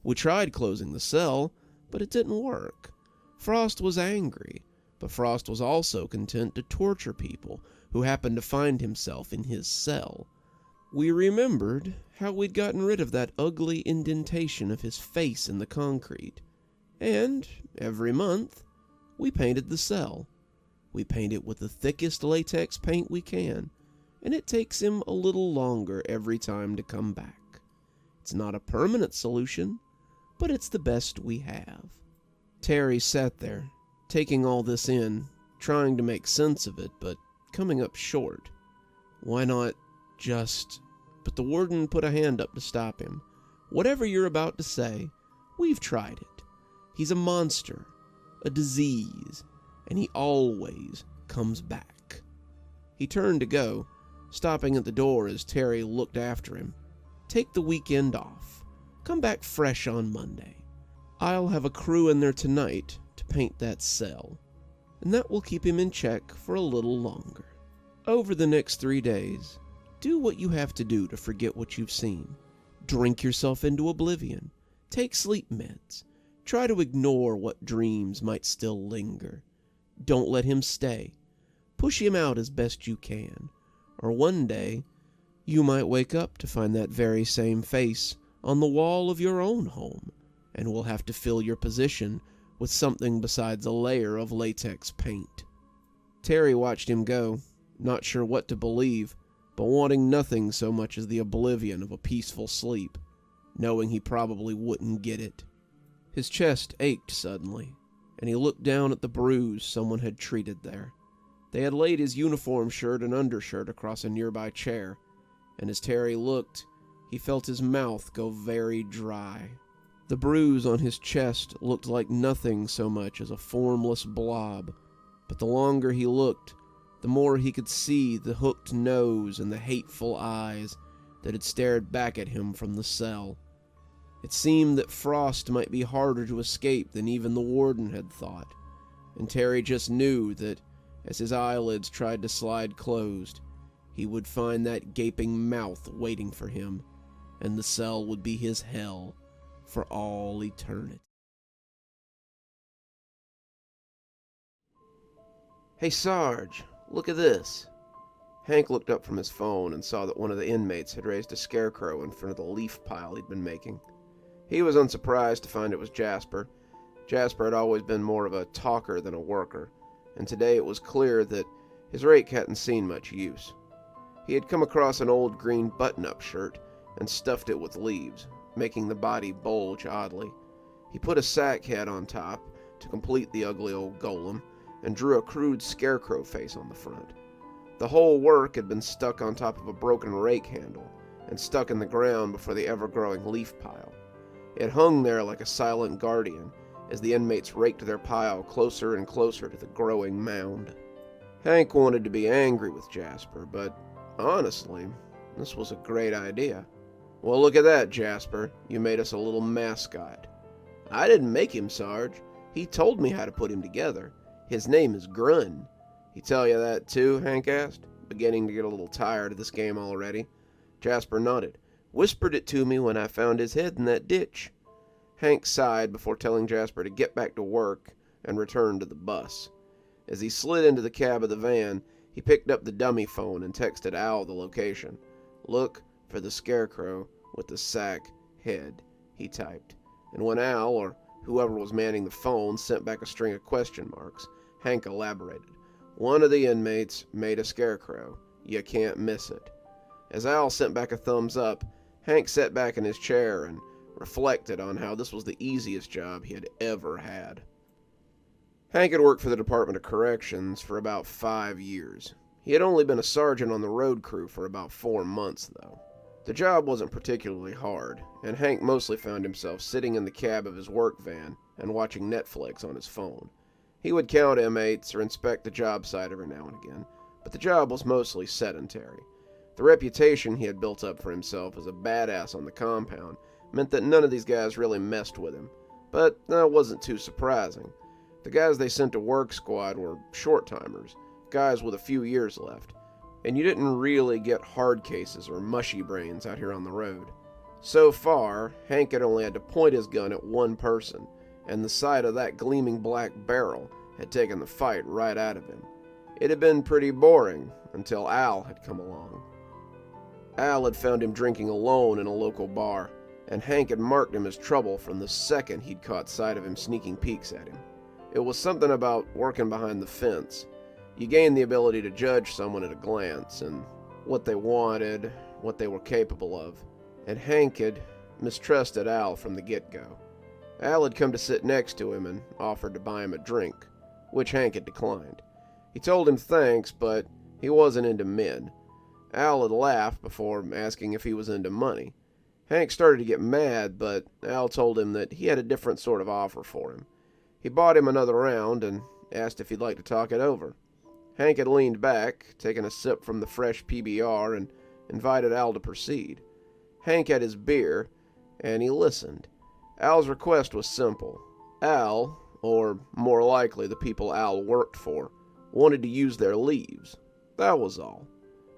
We tried closing the cell, but it didn't work. Frost was angry, but Frost was also content to torture people who happened to find himself in his cell. We remembered how we'd gotten rid of that ugly indentation of his face in the concrete, and every month, we painted the cell. We paint it with the thickest latex paint we can, and it takes him a little longer every time to come back. It's not a permanent solution, but it's the best we have. Terry sat there, taking all this in, trying to make sense of it, but coming up short. Why not just... But the warden put a hand up to stop him. "Whatever you're about to say, we've tried it. He's a monster, a disease, and he always comes back." He turned to go, stopping at the door as Terry looked after him. "Take the weekend off. Come back fresh on Monday. I'll have a crew in there tonight to paint that cell, and that will keep him in check for a little longer. Over the next 3 days, do what you have to do to forget what you've seen. Drink yourself into oblivion. Take sleep meds. Try to ignore what dreams might still linger. Don't let him stay. Push him out as best you can. Or one day, you might wake up to find that very same face on the wall of your own home, and will have to fill your position with something besides a layer of latex paint." Terry watched him go, not sure what to believe, but wanting nothing so much as the oblivion of a peaceful sleep. knowing he probably wouldn't get it. His chest ached suddenly, and he looked down at the bruise someone had treated there. They had laid his uniform shirt and undershirt across a nearby chair, and as Terry looked, he felt his mouth go very dry. The bruise on his chest looked like nothing so much as a formless blob, but the longer he looked, the more he could see the hooked nose and the hateful eyes that had stared back at him from the cell. It seemed that Frost might be harder to escape than even the warden had thought, and Terry just knew that as his eyelids tried to slide closed, he would find that gaping mouth waiting for him, and the cell would be his hell for all eternity. "Hey, Sarge, look at this." Hank looked up from his phone and saw that one of the inmates had raised a scarecrow in front of the leaf pile he'd been making. He was unsurprised to find it was Jasper. Jasper had always been more of a talker than a worker, and today it was clear that his rake hadn't seen much use. He had come across an old green button-up shirt and stuffed it with leaves, making the body bulge oddly. He put a sack head on top to complete the ugly old golem, and drew a crude scarecrow face on the front. The whole work had been stuck on top of a broken rake handle, and stuck in the ground before the ever-growing leaf pile. It hung there like a silent guardian, as the inmates raked their pile closer and closer to the growing mound. Hank wanted to be angry with Jasper, but honestly, this was a great idea. "Well, look at that, Jasper. You made us a little mascot." "I didn't make him, Sarge. He told me how to put him together. His name is Grun." "He tell you that too?" Hank asked, beginning to get a little tired of this game already. Jasper nodded. "Whispered it to me when I found his head in that ditch." Hank sighed before telling Jasper to get back to work and return to the bus. As he slid into the cab of the van, he picked up the dummy phone and texted Al the location. "Look for the scarecrow with the sack head," he typed. And when Al, or whoever was manning the phone, sent back a string of question marks, Hank elaborated. "One of the inmates made a scarecrow. You can't miss it." As Al sent back a thumbs up, Hank sat back in his chair and reflected on how this was the easiest job he had ever had. Hank had worked for the Department of Corrections for about 5 years. He had only been a sergeant on the road crew for about 4 months, though. The job wasn't particularly hard, and Hank mostly found himself sitting in the cab of his work van and watching Netflix on his phone. He would count M8s or inspect the job site every now and again, but the job was mostly sedentary. The reputation he had built up for himself as a badass on the compound meant that none of these guys really messed with him, but that wasn't too surprising. The guys they sent to work squad were short-timers, guys with a few years left, and you didn't really get hard cases or mushy brains out here on the road. So far, Hank had only had to point his gun at one person, and the sight of that gleaming black barrel had taken the fight right out of him. It had been pretty boring until Al had come along. Al had found him drinking alone in a local bar, and Hank had marked him as trouble from the second he'd caught sight of him sneaking peeks at him. It was something about working behind the fence. You gained the ability to judge someone at a glance, and what they wanted, what they were capable of, and Hank had mistrusted Al from the get-go. Al had come to sit next to him and offered to buy him a drink, which Hank had declined. He told him thanks, but he wasn't into men. Al had laughed before asking if he was into money. Hank started to get mad, but Al told him that he had a different sort of offer for him. He bought him another round and asked if he'd like to talk it over. Hank had leaned back, taken a sip from the fresh PBR, and invited Al to proceed. Hank had his beer, and he listened. Al's request was simple. Al, or more likely the people Al worked for, wanted to use their leaves. That was all.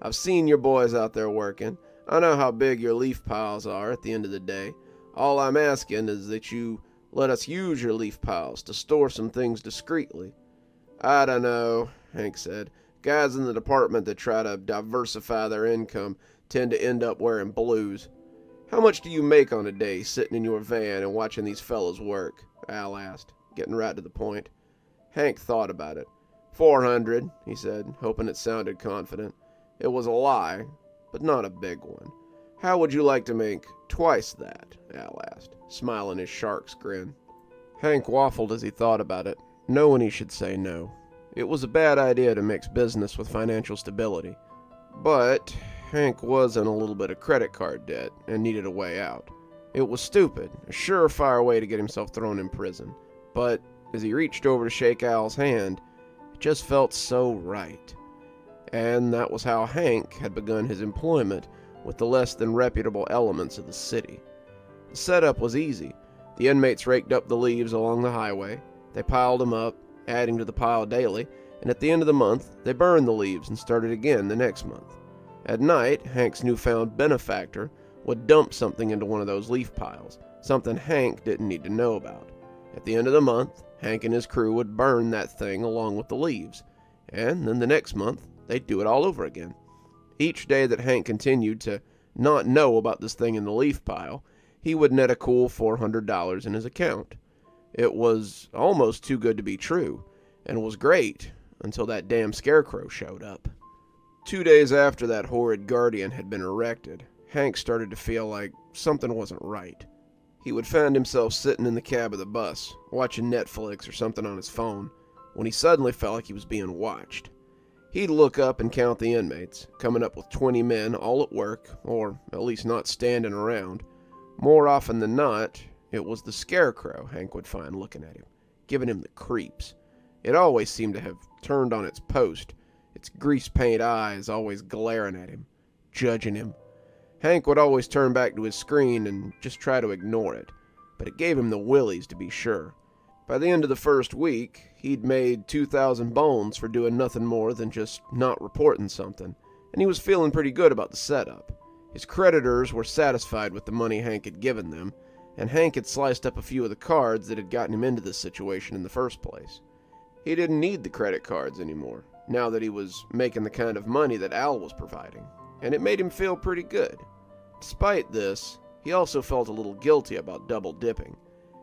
"I've seen your boys out there working. I know how big your leaf piles are at the end of the day. All I'm asking is that you let us use your leaf piles to store some things discreetly." "I don't know," Hank said. "Guys in the department that try to diversify their income tend to end up wearing blues." "How much do you make on a day sitting in your van and watching these fellas work?" Al asked, getting right to the point. Hank thought about it. 400, he said, hoping it sounded confident. It was a lie, but not a big one. "How would you like to make twice that?" Al asked, smiling his shark's grin. Hank waffled as he thought about it, knowing he should say no. It was a bad idea to mix business with financial stability. But Hank was in a little bit of credit card debt and needed a way out. It was stupid, a surefire way to get himself thrown in prison. But as he reached over to shake Al's hand, it just felt so right. And that was how Hank had begun his employment with the less than reputable elements of the city. The setup was easy. The inmates raked up the leaves along the highway. They piled them up, adding to the pile daily, and at the end of the month, they burned the leaves and started again the next month. At night, Hank's newfound benefactor would dump something into one of those leaf piles, something Hank didn't need to know about. At the end of the month, Hank and his crew would burn that thing along with the leaves, and then the next month, they'd do it all over again. Each day that Hank continued to not know about this thing in the leaf pile, he would net a cool $400 in his account. It was almost too good to be true, and was great until that damn scarecrow showed up. 2 days after that horrid guardian had been erected, Hank started to feel like something wasn't right. He would find himself sitting in the cab of the bus, watching Netflix or something on his phone, when he suddenly felt like he was being watched. He'd look up and count the inmates, coming up with 20 men all at work, or at least not standing around. More often than not, it was the scarecrow Hank would find looking at him, giving him the creeps. It always seemed to have turned on its post, its grease-paint eyes always glaring at him, judging him. Hank would always turn back to his screen and just try to ignore it, but it gave him the willies to be sure. By the end of the first week, he'd made 2,000 bones for doing nothing more than just not reporting something, and he was feeling pretty good about the setup. His creditors were satisfied with the money Hank had given them, and Hank had sliced up a few of the cards that had gotten him into this situation in the first place. He didn't need the credit cards anymore, now that he was making the kind of money that Al was providing, and it made him feel pretty good. Despite this, he also felt a little guilty about double dipping.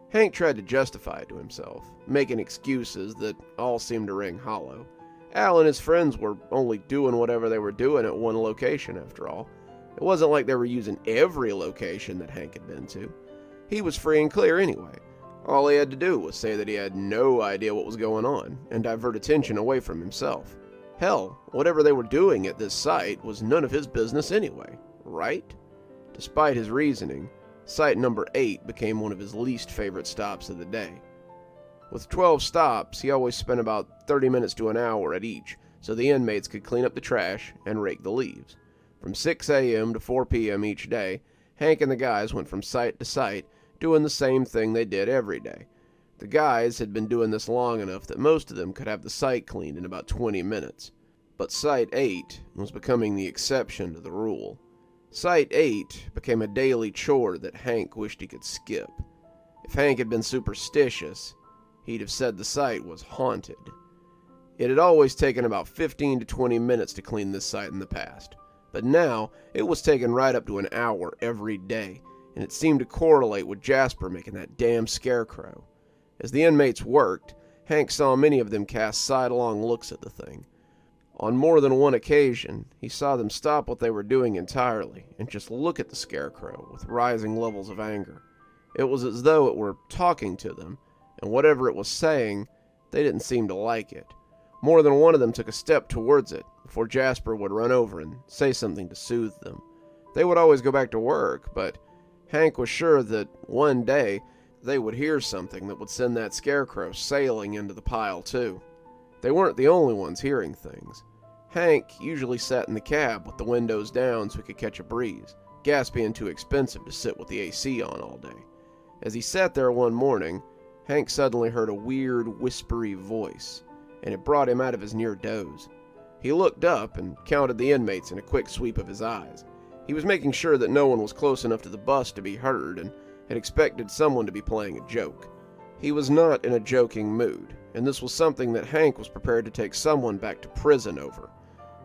Hank tried to justify it to himself, making excuses that all seemed to ring hollow. Al and his friends were only doing whatever they were doing at one location, after all. It wasn't like they were using every location that Hank had been to. He was free and clear anyway. All he had to do was say that he had no idea what was going on, and divert attention away from himself. Hell, whatever they were doing at this site was none of his business anyway, right? Despite his reasoning, site number 8 became one of his least favorite stops of the day. With 12 stops, he always spent about 30 minutes to an hour at each, so the inmates could clean up the trash and rake the leaves. From 6 a.m. to 4 p.m. each day, Hank and the guys went from site to site, doing the same thing they did every day. The guys had been doing this long enough that most of them could have the site cleaned in about 20 minutes. But Site 8 was becoming the exception to the rule. Site 8 became a daily chore that Hank wished he could skip. If Hank had been superstitious, he'd have said the site was haunted. It had always taken about 15 to 20 minutes to clean this site in the past, but now it was taking right up to an hour every day, and it seemed to correlate with Jasper making that damn scarecrow. As the inmates worked, Hank saw many of them cast sidelong looks at the thing. On more than one occasion, he saw them stop what they were doing entirely and just look at the scarecrow with rising levels of anger. It was as though it were talking to them, and whatever it was saying, they didn't seem to like it. More than one of them took a step towards it before Jasper would run over and say something to soothe them. They would always go back to work, but Hank was sure that one day they would hear something that would send that scarecrow sailing into the pile too. They weren't the only ones hearing things. Hank usually sat in the cab with the windows down so he could catch a breeze, gas being too expensive to sit with the AC on all day. As he sat there one morning, Hank suddenly heard a weird, whispery voice, and it brought him out of his near doze. He looked up and counted the inmates in a quick sweep of his eyes. He was making sure that no one was close enough to the bus to be heard and had expected someone to be playing a joke. He was not in a joking mood, and this was something that Hank was prepared to take someone back to prison over.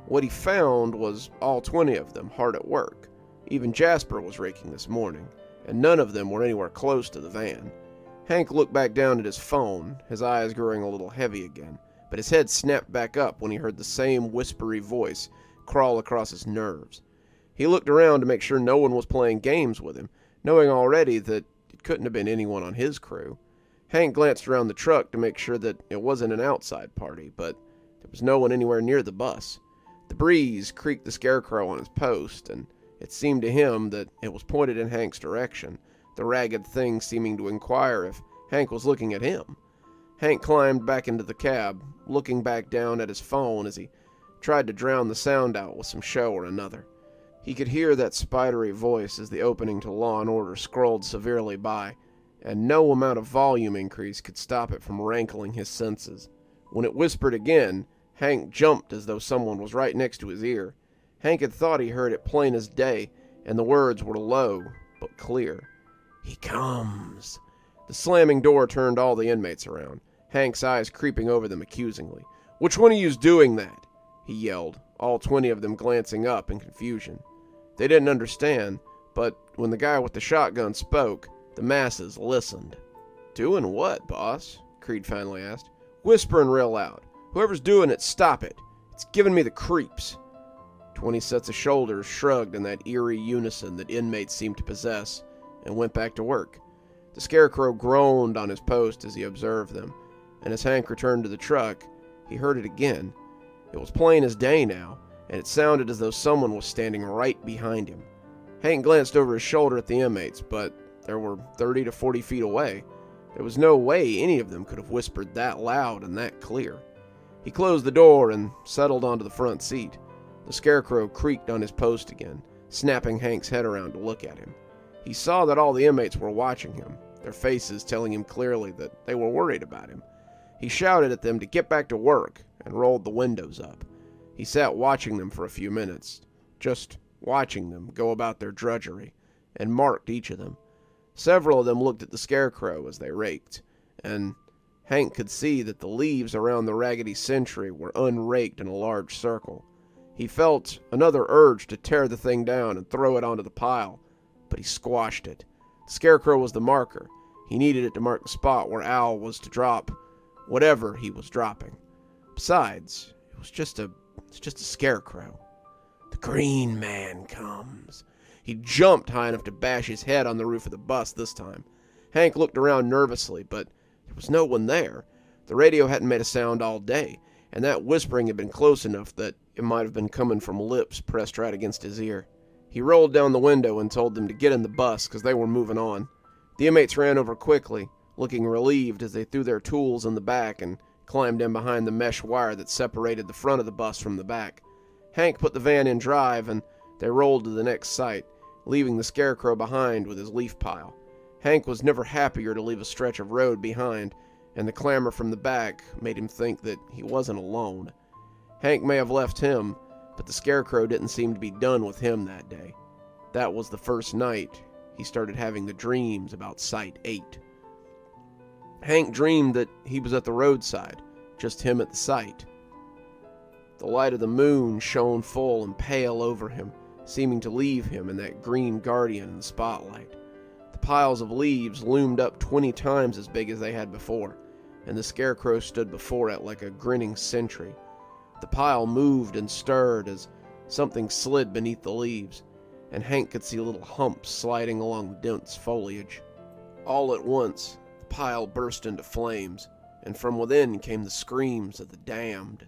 What he found was all 20 of them hard at work. Even Jasper was raking this morning, and none of them were anywhere close to the van. Hank looked back down at his phone, his eyes growing a little heavy again, but his head snapped back up when he heard the same whispery voice crawl across his nerves. He looked around to make sure no one was playing games with him, knowing already that it couldn't have been anyone on his crew. Hank glanced around the truck to make sure that it wasn't an outside party, but there was no one anywhere near the bus. The breeze creaked the scarecrow on his post, and it seemed to him that it was pointed in Hank's direction, the ragged thing seeming to inquire if Hank was looking at him. Hank climbed back into the cab, looking back down at his phone as he tried to drown the sound out with some show or another. He could hear that spidery voice as the opening to Law and Order scrolled severely by, and no amount of volume increase could stop it from rankling his senses. When it whispered again, Hank jumped as though someone was right next to his ear. Hank had thought he heard it plain as day, and the words were low but clear. "He comes." The slamming door turned all the inmates around, Hank's eyes creeping over them accusingly. "Which one of you's doing that?" he yelled, all 20 of them glancing up in confusion. They didn't understand, but when the guy with the shotgun spoke, the masses listened. "Doing what, boss?" Creed finally asked. "Whispering real loud. Whoever's doing it, stop it. It's giving me the creeps." 20 sets of shoulders shrugged in that eerie unison that inmates seemed to possess, and went back to work. The scarecrow groaned on his post as he observed them, and as Hank returned to the truck, he heard it again. It was plain as day now, and it sounded as though someone was standing right behind him. Hank glanced over his shoulder at the inmates, but they were 30 to 40 feet away. There was no way any of them could have whispered that loud and that clear. He closed the door and settled onto the front seat. The scarecrow creaked on his post again, snapping Hank's head around to look at him. He saw that all the inmates were watching him, their faces telling him clearly that they were worried about him. He shouted at them to get back to work and rolled the windows up. He sat watching them for a few minutes, just watching them go about their drudgery, and marked each of them. Several of them looked at the scarecrow as they raked, and Hank could see that the leaves around the raggedy sentry were unraked in a large circle. He felt another urge to tear the thing down and throw it onto the pile, but he squashed it. The scarecrow was the marker. He needed it to mark the spot where Al was to drop whatever he was dropping. Besides, it's just a scarecrow. The Green Man comes. He jumped high enough to bash his head on the roof of the bus this time. Hank looked around nervously, but there was no one there. The radio hadn't made a sound all day, and that whispering had been close enough that it might have been coming from lips pressed right against his ear. He rolled down the window and told them to get in the bus because they were moving on. The inmates ran over quickly, looking relieved as they threw their tools in the back and climbed in behind the mesh wire that separated the front of the bus from the back. Hank put the van in drive, and they rolled to the next site, leaving the scarecrow behind with his leaf pile. Hank was never happier to leave a stretch of road behind, and the clamor from the back made him think that he wasn't alone. Hank may have left him, but the scarecrow didn't seem to be done with him that day. That was the first night he started having the dreams about Site 8. Hank dreamed that he was at the roadside, just him at the site. The light of the moon shone full and pale over him, seeming to leave him in that green guardian in the spotlight. The piles of leaves loomed up 20 times as big as they had before, and the scarecrow stood before it like a grinning sentry. The pile moved and stirred as something slid beneath the leaves, and Hank could see little humps sliding along the dense foliage. All at once, the pile burst into flames, and from within came the screams of the damned.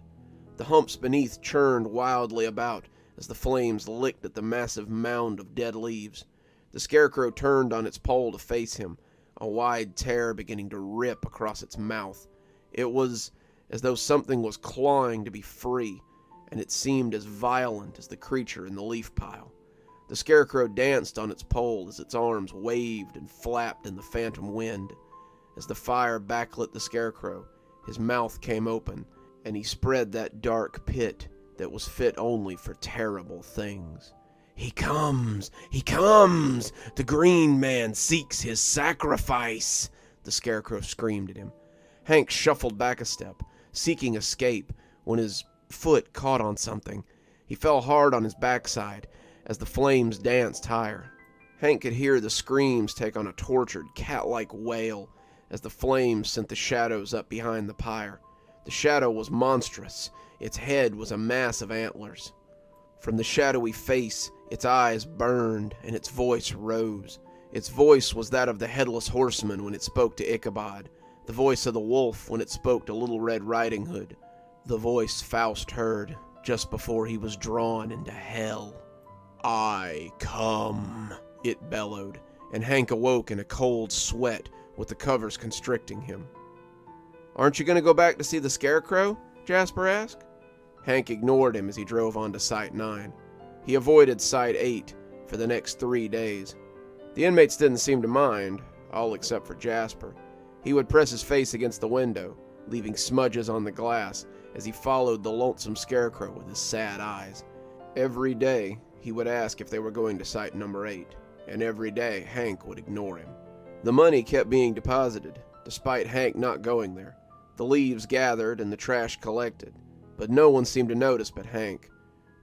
The humps beneath churned wildly about as the flames licked at the massive mound of dead leaves. The scarecrow turned on its pole to face him, a wide tear beginning to rip across its mouth. It was as though something was clawing to be free, and it seemed as violent as the creature in the leaf pile. The scarecrow danced on its pole as its arms waved and flapped in the phantom wind. As the fire backlit the scarecrow, his mouth came open, and he spread that dark pit that was fit only for terrible things. "He comes! He comes! The Green Man seeks his sacrifice!" the scarecrow screamed at him. Hank shuffled back a step, seeking escape, when his foot caught on something. He fell hard on his backside as the flames danced higher. Hank could hear the screams take on a tortured, cat-like wail as the flames sent the shadows up behind the pyre. The shadow was monstrous. Its head was a mass of antlers. From the shadowy face, its eyes burned, and its voice rose. Its voice was that of the Headless Horseman when it spoke to Ichabod, the voice of the wolf when it spoke to Little Red Riding Hood, the voice Faust heard just before he was drawn into hell. "I come," it bellowed, and Hank awoke in a cold sweat with the covers constricting him. "Aren't you going to go back to see the Scarecrow?" Jasper asked. Hank ignored him as he drove on to Site 9. He avoided Site 8 for the next 3 days. The inmates didn't seem to mind, all except for Jasper. He would press his face against the window, leaving smudges on the glass as he followed the lonesome Scarecrow with his sad eyes. Every day, he would ask if they were going to Site number 8, and every day Hank would ignore him. The money kept being deposited, despite Hank not going there. The leaves gathered and the trash collected, but no one seemed to notice but Hank.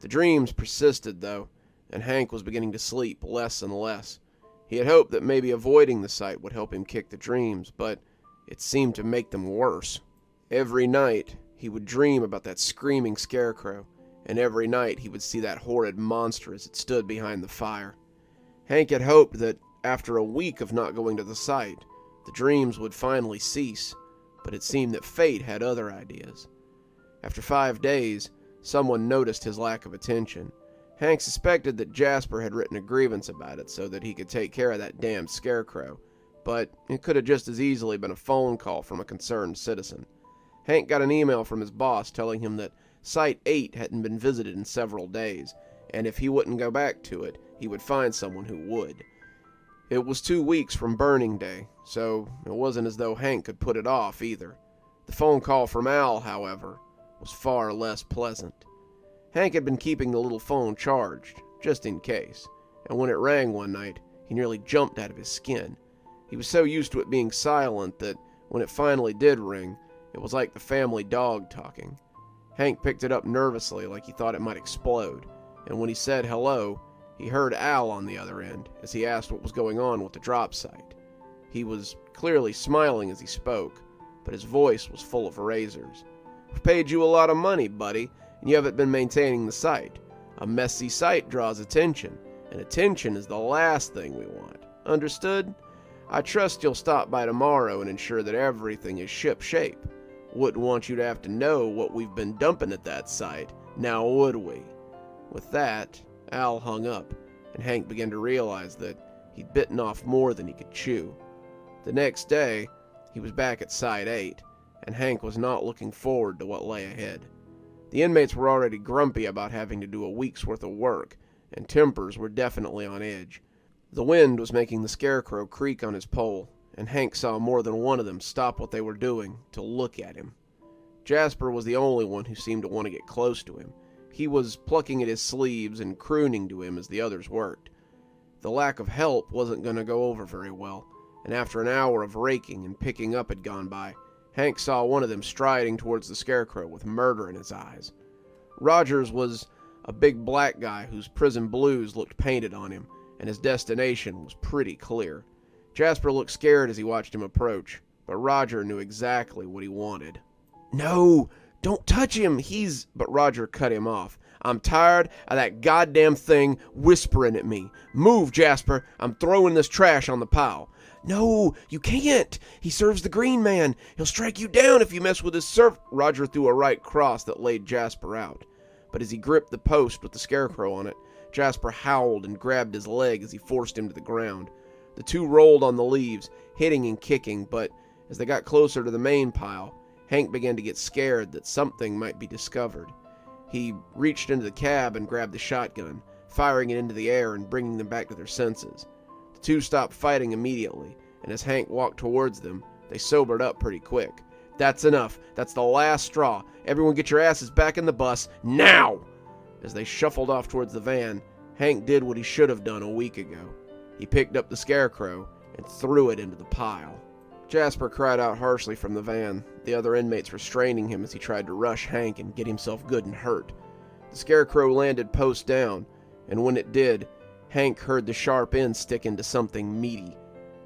The dreams persisted, though, and Hank was beginning to sleep less and less. He had hoped that maybe avoiding the site would help him kick the dreams, but it seemed to make them worse. Every night, he would dream about that screaming Scarecrow, and every night he would see that horrid monster as it stood behind the fire. Hank had hoped that, after a week of not going to the site, the dreams would finally cease, but it seemed that fate had other ideas. After 5 days, someone noticed his lack of attention. Hank suspected that Jasper had written a grievance about it so that he could take care of that damned Scarecrow, but it could have just as easily been a phone call from a concerned citizen. Hank got an email from his boss telling him that Site 8 hadn't been visited in several days, and if he wouldn't go back to it, he would find someone who would. It was 2 weeks from burning day, so it wasn't as though Hank could put it off either. The phone call from Al, however, was far less pleasant. Hank had been keeping the little phone charged, just in case, and when it rang one night, he nearly jumped out of his skin. He was so used to it being silent that when it finally did ring, it was like the family dog talking. Hank picked it up nervously like he thought it might explode, and when he said hello, he heard Al on the other end as he asked what was going on with the drop site. He was clearly smiling as he spoke, but his voice was full of razors. "We've paid you a lot of money, buddy, and you haven't been maintaining the site. A messy site draws attention, and attention is the last thing we want. Understood? I trust you'll stop by tomorrow and ensure that everything is ship-shape. Wouldn't want you to have to know what we've been dumping at that site, now would we?" With that, Al hung up, and Hank began to realize that he'd bitten off more than he could chew. The next day, he was back at Site 8, and Hank was not looking forward to what lay ahead. The inmates were already grumpy about having to do a week's worth of work, and tempers were definitely on edge. The wind was making the Scarecrow creak on his pole, and Hank saw more than one of them stop what they were doing to look at him. Jasper was the only one who seemed to want to get close to him. He was plucking at his sleeves and crooning to him as the others worked. The lack of help wasn't going to go over very well, and after an hour of raking and picking up had gone by, Hank saw one of them striding towards the Scarecrow with murder in his eyes. Rogers was a big black guy whose prison blues looked painted on him, and his destination was pretty clear. Jasper looked scared as he watched him approach, but Roger knew exactly what he wanted. "No, don't touch him, But Roger cut him off. "I'm tired of that goddamn thing whispering at me. Move, Jasper, I'm throwing this trash on the pile." "No, you can't. He serves the Green Man. He'll strike you down if you mess with his serf—" Roger threw a right cross that laid Jasper out. But as he gripped the post with the Scarecrow on it, Jasper howled and grabbed his leg as he forced him to the ground. The two rolled on the leaves, hitting and kicking, but as they got closer to the main pile, Hank began to get scared that something might be discovered. He reached into the cab and grabbed the shotgun, firing it into the air and bringing them back to their senses. The two stopped fighting immediately, and as Hank walked towards them, they sobered up pretty quick. "That's enough. That's the last straw. Everyone get your asses back in the bus, now!" As they shuffled off towards the van, Hank did what he should have done a week ago. He picked up the Scarecrow and threw it into the pile. Jasper cried out harshly from the van, the other inmates restraining him as he tried to rush Hank and get himself good and hurt. The Scarecrow landed post down, and when it did, Hank heard the sharp end stick into something meaty.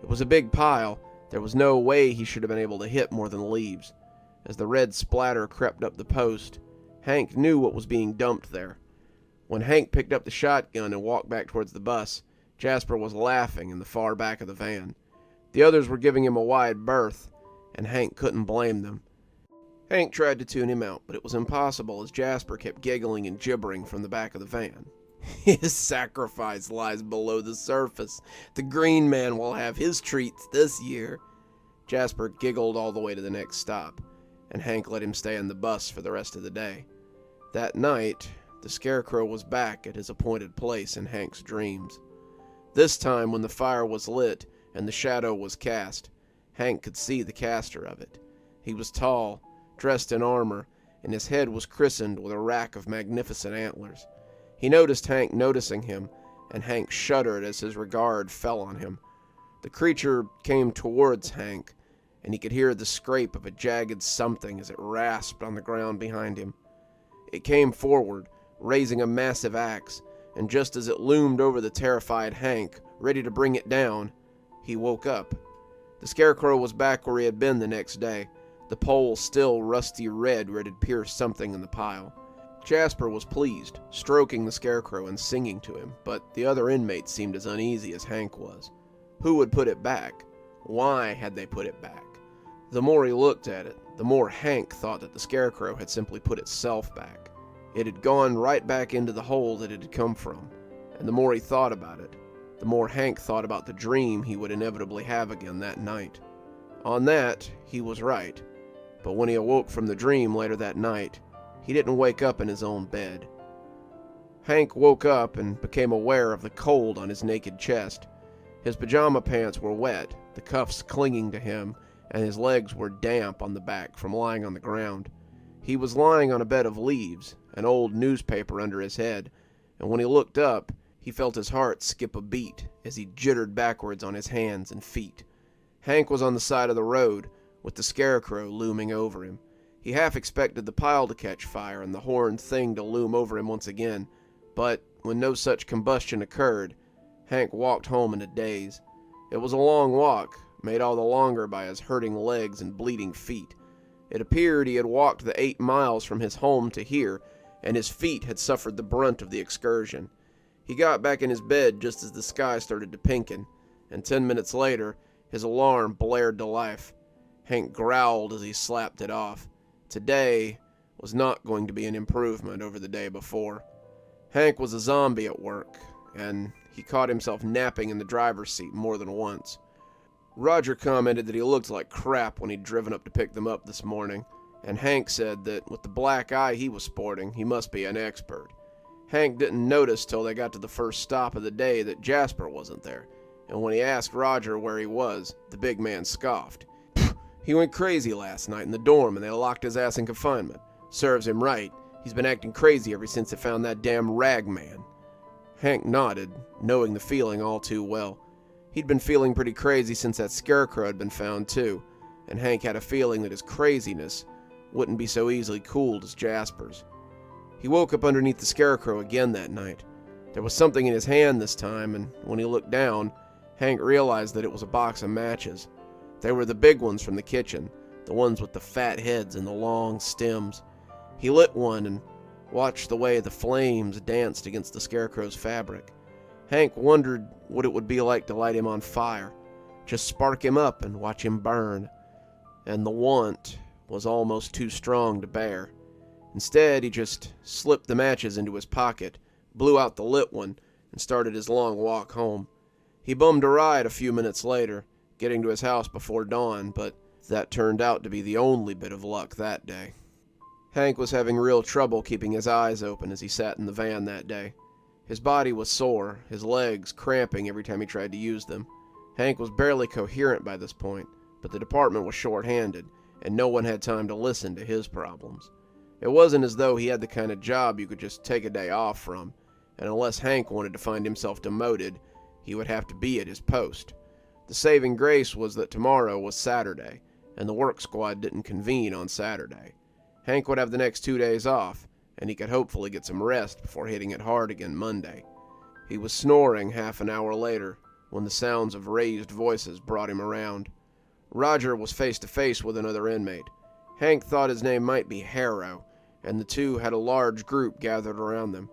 It was a big pile. There was no way he should have been able to hit more than leaves. As the red splatter crept up the post, Hank knew what was being dumped there. When Hank picked up the shotgun and walked back towards the bus, Jasper was laughing in the far back of the van. The others were giving him a wide berth, and Hank couldn't blame them. Hank tried to tune him out, but it was impossible as Jasper kept giggling and gibbering from the back of the van. His sacrifice lies below the surface. The Green Man will have his treats this year. Jasper giggled all the way to the next stop, and Hank let him stay on the bus for the rest of the day. That night, the Scarecrow was back at his appointed place in Hank's dreams. This time, when the fire was lit and the shadow was cast, Hank could see the caster of it. He was tall, dressed in armor, and his head was christened with a rack of magnificent antlers. He noticed Hank noticing him, and Hank shuddered as his regard fell on him. The creature came towards Hank, and he could hear the scrape of a jagged something as it rasped on the ground behind him. It came forward, raising a massive axe, and just as it loomed over the terrified Hank, ready to bring it down, he woke up. The Scarecrow was back where he had been the next day, the pole still rusty red where it had pierced something in the pile. Jasper was pleased, stroking the Scarecrow and singing to him, but the other inmates seemed as uneasy as Hank was. Who would put it back? Why had they put it back? The more he looked at it, the more Hank thought that the Scarecrow had simply put itself back. It had gone right back into the hole that it had come from, and the more he thought about it, the more Hank thought about the dream he would inevitably have again that night. On that, he was right, but when he awoke from the dream later that night, he didn't wake up in his own bed. Hank woke up and became aware of the cold on his naked chest. His pajama pants were wet, the cuffs clinging to him, and his legs were damp on the back from lying on the ground. He was lying on a bed of leaves, an old newspaper under his head, and when he looked up, he felt his heart skip a beat as he jittered backwards on his hands and feet. Hank was on the side of the road, with the Scarecrow looming over him. He half expected the pile to catch fire and the horned thing to loom over him once again, but when no such combustion occurred, Hank walked home in a daze. It was a long walk, made all the longer by his hurting legs and bleeding feet. It appeared he had walked the 8 miles from his home to here, and his feet had suffered the brunt of the excursion. He got back in his bed just as the sky started to pinken, and 10 minutes later, his alarm blared to life. Hank growled as he slapped it off. Today was not going to be an improvement over the day before. Hank was a zombie at work, and he caught himself napping in the driver's seat more than once. Roger commented that he looked like crap when he'd driven up to pick them up this morning, and Hank said that with the black eye he was sporting, he must be an expert. Hank didn't notice till they got to the first stop of the day that Jasper wasn't there, and when he asked Roger where he was, the big man scoffed. He went crazy last night in the dorm and they locked his ass in confinement. Serves him right. He's been acting crazy ever since they found that damn rag man. Hank nodded, knowing the feeling all too well. He'd been feeling pretty crazy since that Scarecrow had been found too, and Hank had a feeling that his craziness wouldn't be so easily cooled as Jasper's. He woke up underneath the Scarecrow again that night. There was something in his hand this time, and when he looked down, Hank realized that it was a box of matches. They were the big ones from the kitchen, the ones with the fat heads and the long stems. He lit one and watched the way the flames danced against the Scarecrow's fabric. Hank wondered what it would be like to light him on fire, just spark him up and watch him burn. And the want was almost too strong to bear. Instead, he just slipped the matches into his pocket, blew out the lit one, and started his long walk home. He bummed a ride a few minutes later, getting to his house before dawn, but that turned out to be the only bit of luck that day. Hank was having real trouble keeping his eyes open as he sat in the van that day. His body was sore, his legs cramping every time he tried to use them. Hank was barely coherent by this point, but the department was short-handed, and no one had time to listen to his problems. It wasn't as though he had the kind of job you could just take a day off from, and unless Hank wanted to find himself demoted, he would have to be at his post. The saving grace was that tomorrow was Saturday, and the work squad didn't convene on Saturday. Hank would have the next 2 days off, and he could hopefully get some rest before hitting it hard again Monday. He was snoring half an hour later when the sounds of raised voices brought him around. Roger was face to face with another inmate. Hank thought his name might be Harrow, and the two had a large group gathered around them.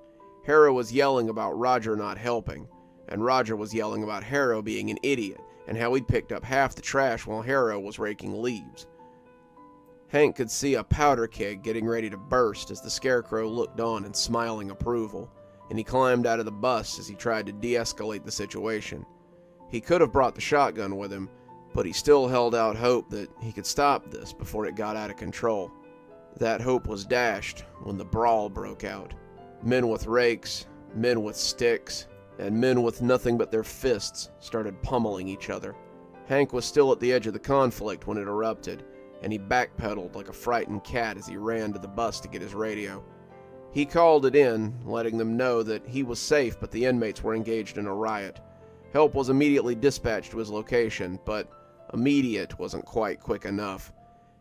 Harrow was yelling about Roger not helping, and Roger was yelling about Harrow being an idiot and how he'd picked up half the trash while Harrow was raking leaves. Hank could see a powder keg getting ready to burst as the Scarecrow looked on in smiling approval, and he climbed out of the bus as he tried to de-escalate the situation. He could have brought the shotgun with him, but he still held out hope that he could stop this before it got out of control. That hope was dashed when the brawl broke out. Men with rakes, men with sticks, and men with nothing but their fists started pummeling each other. Hank was still at the edge of the conflict when it erupted, and he backpedaled like a frightened cat as he ran to the bus to get his radio. He called it in, letting them know that he was safe but the inmates were engaged in a riot. Help was immediately dispatched to his location, but immediate wasn't quite quick enough.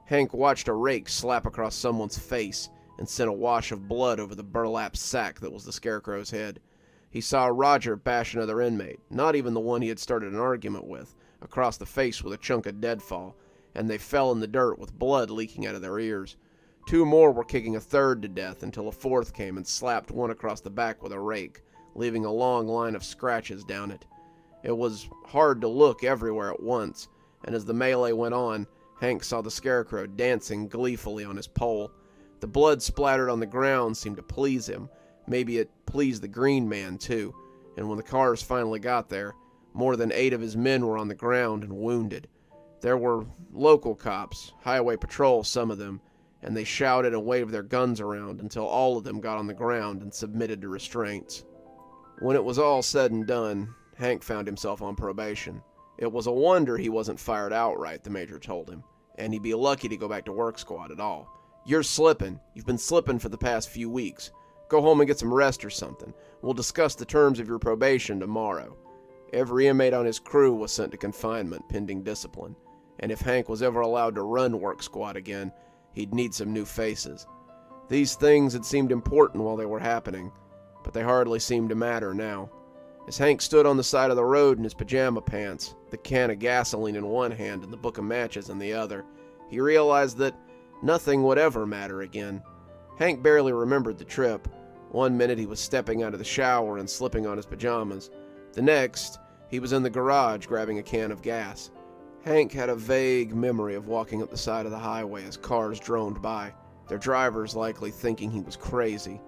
Hank watched a rake slap across someone's face and sent a wash of blood over the burlap sack that was the Scarecrow's head. He saw Roger bash another inmate, not even the one he had started an argument with, across the face with a chunk of deadfall, and they fell in the dirt with blood leaking out of their ears. 2 more were kicking a third to death until a 4th came and slapped one across the back with a rake, leaving a long line of scratches down it. It was hard to look everywhere at once, and as the melee went on, Hank saw the Scarecrow dancing gleefully on his pole. The blood splattered on the ground seemed to please him. Maybe it pleased the Green Man, too, and when the cars finally got there, more than 8 of his men were on the ground and wounded. There were local cops, highway patrol, some of them, and they shouted and waved their guns around until all of them got on the ground and submitted to restraints. When it was all said and done, Hank found himself on probation. It was a wonder he wasn't fired outright, the major told him, and he'd be lucky to go back to work squad at all. "You're slipping. You've been slipping for the past few weeks. Go home and get some rest or something. We'll discuss the terms of your probation tomorrow." Every inmate on his crew was sent to confinement pending discipline, and if Hank was ever allowed to run work squad again, he'd need some new faces. These things had seemed important while they were happening, but they hardly seemed to matter now. As Hank stood on the side of the road in his pajama pants, the can of gasoline in one hand and the book of matches in the other, he realized that nothing would ever matter again. Hank barely remembered the trip. One minute he was stepping out of the shower and slipping on his pajamas. The next, he was in the garage grabbing a can of gas. Hank had a vague memory of walking up the side of the highway as cars droned by, their drivers likely thinking he was crazy.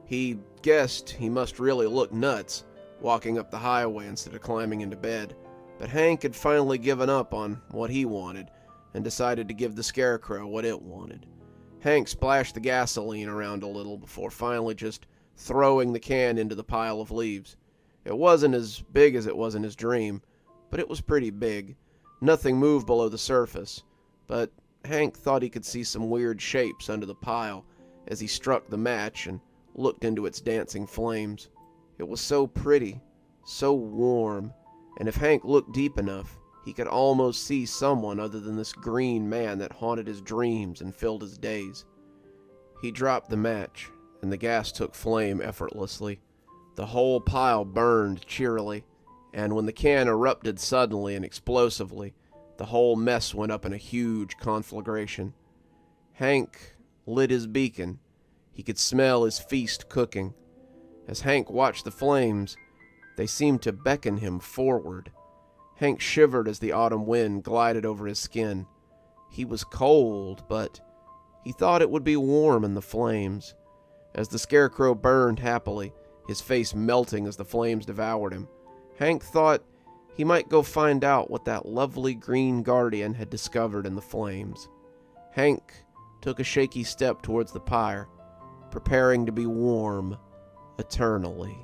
He guessed he must really look nuts, walking up the highway instead of climbing into bed, but Hank had finally given up on what he wanted and decided to give the Scarecrow what it wanted. Hank splashed the gasoline around a little before finally just throwing the can into the pile of leaves. It wasn't as big as it was in his dream, but it was pretty big. Nothing moved below the surface, but Hank thought he could see some weird shapes under the pile as he struck the match and looked into its dancing flames. It was so pretty, so warm, and if Hank looked deep enough, he could almost see someone other than this green man that haunted his dreams and filled his days. He dropped the match, and the gas took flame effortlessly. The whole pile burned cheerily, and when the can erupted suddenly and explosively, the whole mess went up in a huge conflagration. Hank lit his beacon. He could smell his feast cooking. As Hank watched the flames, they seemed to beckon him forward. Hank shivered as the autumn wind glided over his skin. He was cold, but he thought it would be warm in the flames. As the Scarecrow burned happily, his face melting as the flames devoured him, Hank thought he might go find out what that lovely green guardian had discovered in the flames. Hank took a shaky step towards the pyre, preparing to be warm eternally.